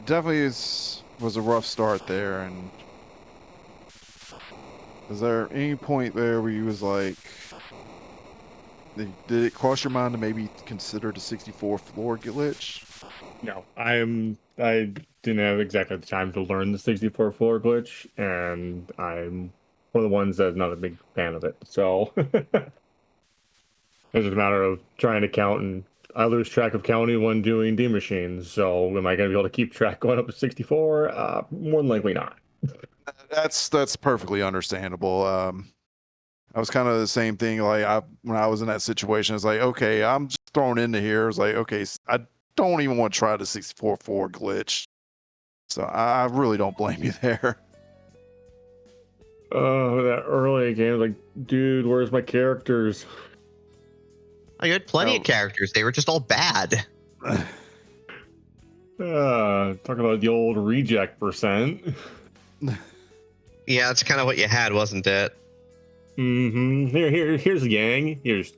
Definitely was a rough start there. And is there any point there where you was like, did it cross your mind to maybe consider the 64 floor glitch? No, I didn't have exactly the time to learn the 64 floor glitch, and I'm one of the ones that's not a big fan of it. So it's just a matter of trying to count, and I lose track of counting when doing D machines. So am I going to be able to keep track going up to 64? More than likely not. That's perfectly understandable. I was kind of the same thing. Like when I was in that situation, I was like, okay, I'm just thrown into here. I was like, okay, I don't even want to try the 64 floor glitch. So I really don't blame you there. Oh, that early game, like, dude, where's my characters? You had plenty of characters. They were just all bad. Talking about the old reject percent. Yeah, that's kind of what you had, wasn't it? Mm-hmm. Here's the gang. Here's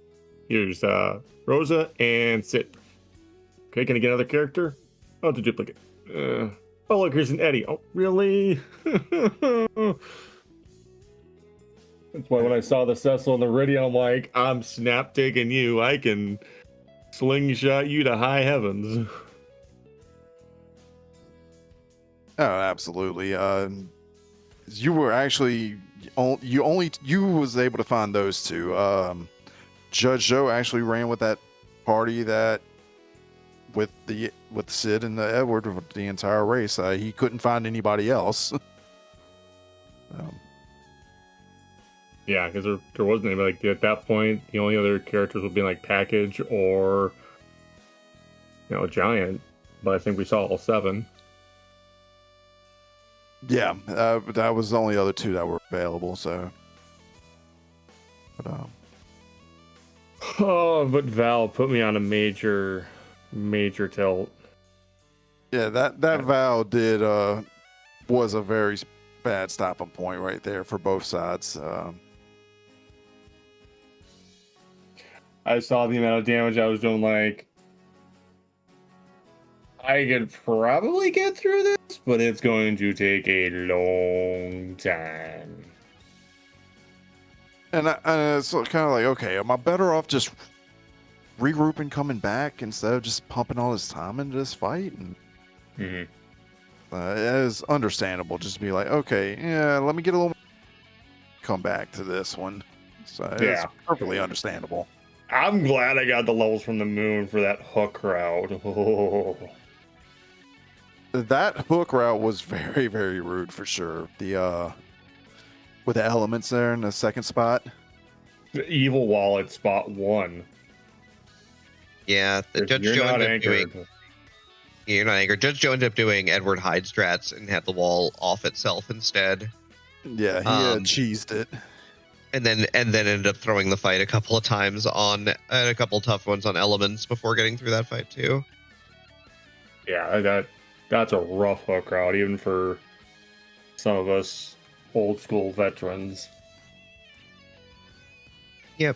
Rosa and Sid. Okay, can I get another character? Oh, it's a duplicate. Oh, look, here's an Eddie. Oh, really? That's why when I saw the Cecil and the Iridium, I'm like, I'm snap taking you. I can slingshot you to high heavens. Oh, absolutely. You were actually you was able to find those two. JudgeJoe actually ran with that party that with Sid and the Edward with the entire race. He couldn't find anybody else. Yeah, because there wasn't anybody like at that point. The only other characters would be like Package or Giant. But I think we saw all 7. Yeah, that was the only other 2 that were available. So, but Val put me on a major tilt. Yeah, that Val did was a very bad stopping point right there for both sides. I saw the amount of damage I was doing. Like, I could probably get through this, but it's going to take a long time. And it's kind of like, okay, am I better off just regrouping, coming back instead of just pumping all this time into this fight? And Mhm. It is understandable. Just be like, okay, yeah, let me get a little. Come back to this one. So it's Yeah. perfectly understandable. I'm glad I got the levels from the moon for that hook route. Oh. That hook route was very, very rude for sure. The with the elements there in the second spot. The evil wallet spot 1. Yeah, the If Judge you're Joe not ended up doing. anchored. Yeah, you're not anchored. Judge Joe ended up doing Edward Hyde strats and had the wall off itself instead. Yeah, he Um, cheesed it. and then ended up throwing the fight a couple of times on and a couple tough ones on elements before getting through that fight too. Yeah, that's a rough hook route, even for some of us old school veterans. Yep.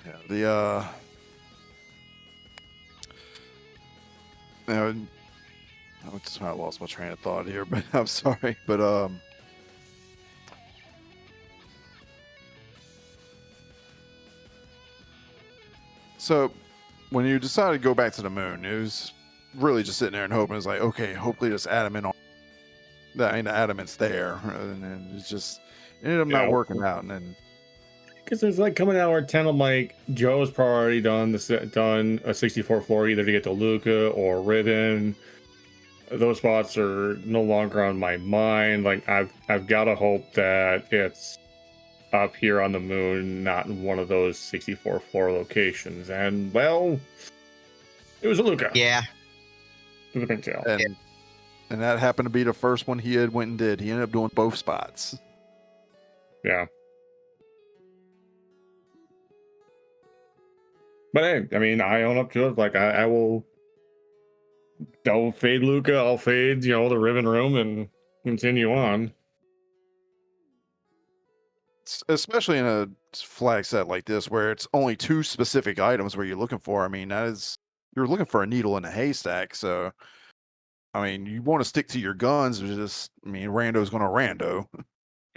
Yeah, the I lost my train of thought here, but I'm sorry. But so when you decided to go back to the moon, it was really just sitting there and hoping. It's like, okay, hopefully this adamant on that ain't the adamant's there, and then it's just ended up not working out. And then Because it's like coming out where 10, I'm like, Joe's probably done a 64 floor either to get to Luca or Ribbon. Those spots are no longer on my mind. Like I've got to hope that it's up here on the moon, not in one of those 64 floor locations. And well, it was a Luca. Yeah. To the pintail. and that happened to be the first one he had went and did. He ended up doing both spots. Yeah. But hey, I mean, I own up to it. Like I will. I'll fade Luca. I'll fade, the Ribbon Room and continue on. Especially in a flag set like this, where it's only 2 specific items where you're looking for. I mean, you're looking for a needle in a haystack. So, I mean, you want to stick to your guns. Rando's going to rando.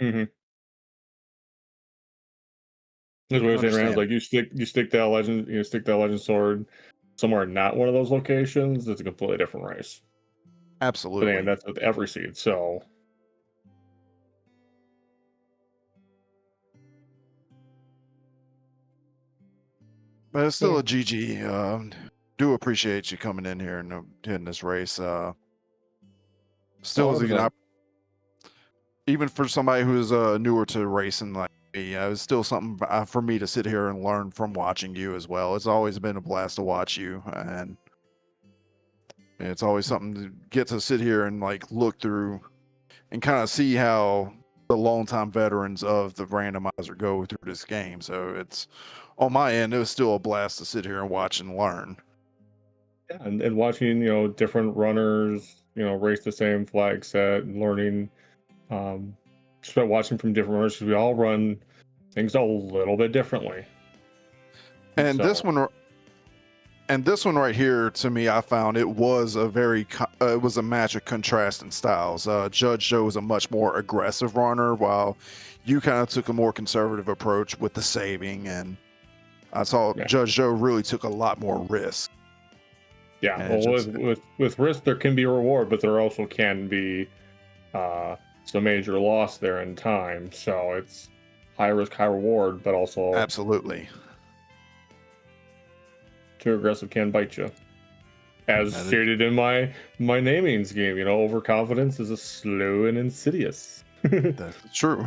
Mm-hmm. That's what I was saying, Rand. Like you stick that legend sword somewhere not one of those locations. It's a completely different race. Absolutely. But that's with every seed. So. But it's still a GG. Do appreciate you coming in here and hitting this race. Still is even for somebody who's newer to racing like me, it's still something for me to sit here and learn from watching you as well. It's always been a blast to watch you, and it's always something to get to sit here and like look through and kind of see how the longtime veterans of the randomizer go through this game. So it's on my end, it was still a blast to sit here and watch and learn. Yeah, and watching, different runners, race the same flag set and learning, just by watching from different runners, because we all run things a little bit differently. And this one right here, to me, I found it was it was a match of contrasting styles. JudgeJoe was a much more aggressive runner, while you kind of took a more conservative approach with the saving, and I saw JudgeJoe really took a lot more risk. Yeah, well, with risk there can be a reward, but there also can be some major loss there in time. So it's high risk, high reward, but also absolutely too aggressive can bite you. As stated in my naming scheme, overconfidence is a slow and insidious. That's true.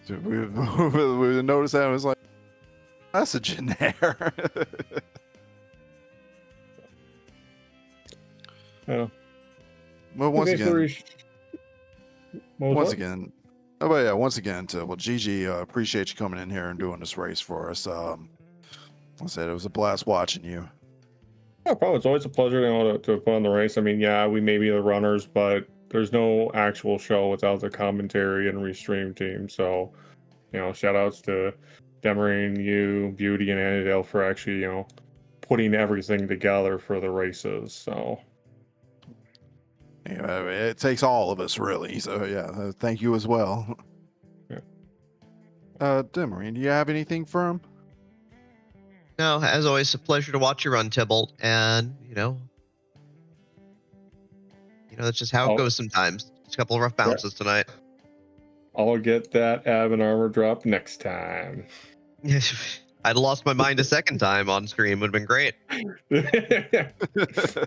we noticed that it was like message in there. Yeah. Well, once again, GG, appreciate you coming in here and doing this race for us. I said it was a blast watching you. No problem. It's always a pleasure to put on the race. I mean, yeah, we may be the runners, but there's no actual show without the commentary and restream team. So, shout outs to Demarine, you, Beauty, and Annadale for actually, putting everything together for the races. So. It takes all of us, really. So, yeah, thank you as well. Yeah. Demarine, do you have anything for him? No, as always, a pleasure to watch you run, Tybalt, and that's just how it Oh. goes sometimes. Just a couple of rough Yeah. bounces tonight. I'll get that Ab and armor drop next time. I'd lost my mind a second time on stream. Would have been great.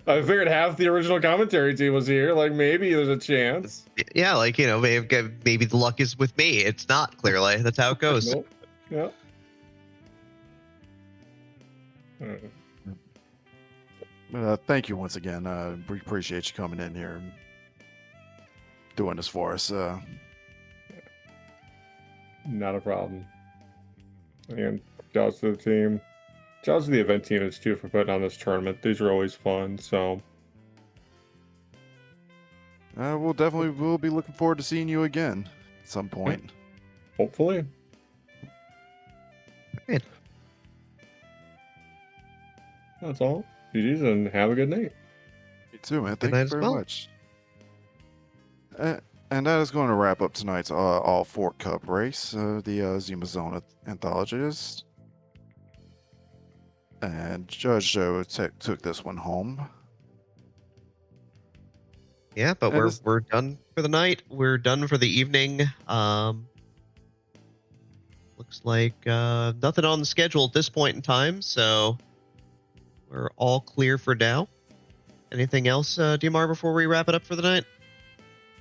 I figured half the original commentary team was here. Like, maybe there's a chance. Yeah, like, maybe the luck is with me. It's not, clearly. That's how it goes. Nope. Yeah. Thank you once again. We appreciate you coming in here and doing this for us. Not a problem. And shouts to the team. Shouts to the event teams too for putting on this tournament. These are always fun. So We'll be looking forward to seeing you again at some point. hopefully. Great. That's all. GG's and have a good night. You too, man. Good Thank night you as very well. much. And that is going to wrap up tonight's All Fork Cup race, the Zima Zone Anthologies. And JudgeJoe took this one home. Yeah, but And we're done for the night. We're done for the evening. Looks like nothing on the schedule at this point in time, so we're all clear for now. Anything else, DMR, before we wrap it up for the night?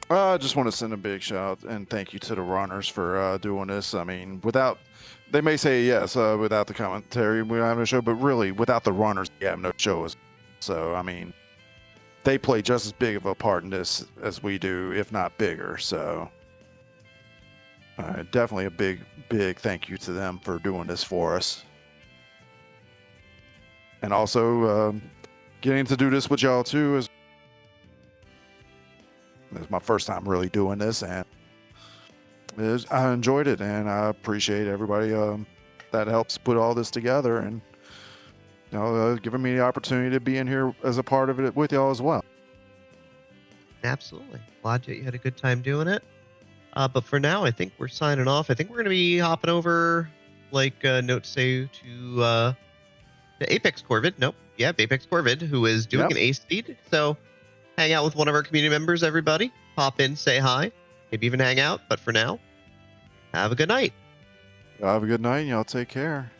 I just want to send a big shout and thank you to the runners for doing this. I mean, they may say yes, without the commentary, we don't have no show, but really, without the runners, we have no show. So, I mean, they play just as big of a part in this as we do, if not bigger. So, definitely a big thank you to them for doing this for us. And also, getting to do this with y'all too is my first time really doing this, and I enjoyed it, and I appreciate everybody that helps put all this together, and giving me the opportunity to be in here as a part of it with y'all as well. Absolutely. Glad that you had a good time doing it. But for now, I think we're signing off. I think we're going to be hopping over, like note to say, to the Apex Corvid. Nope. Yeah, Apex Corvid, who is doing an ace speed. So hang out with one of our community members, everybody. Pop in, say hi. Maybe even hang out. But for now, have a good night. Have a good night, and y'all take care.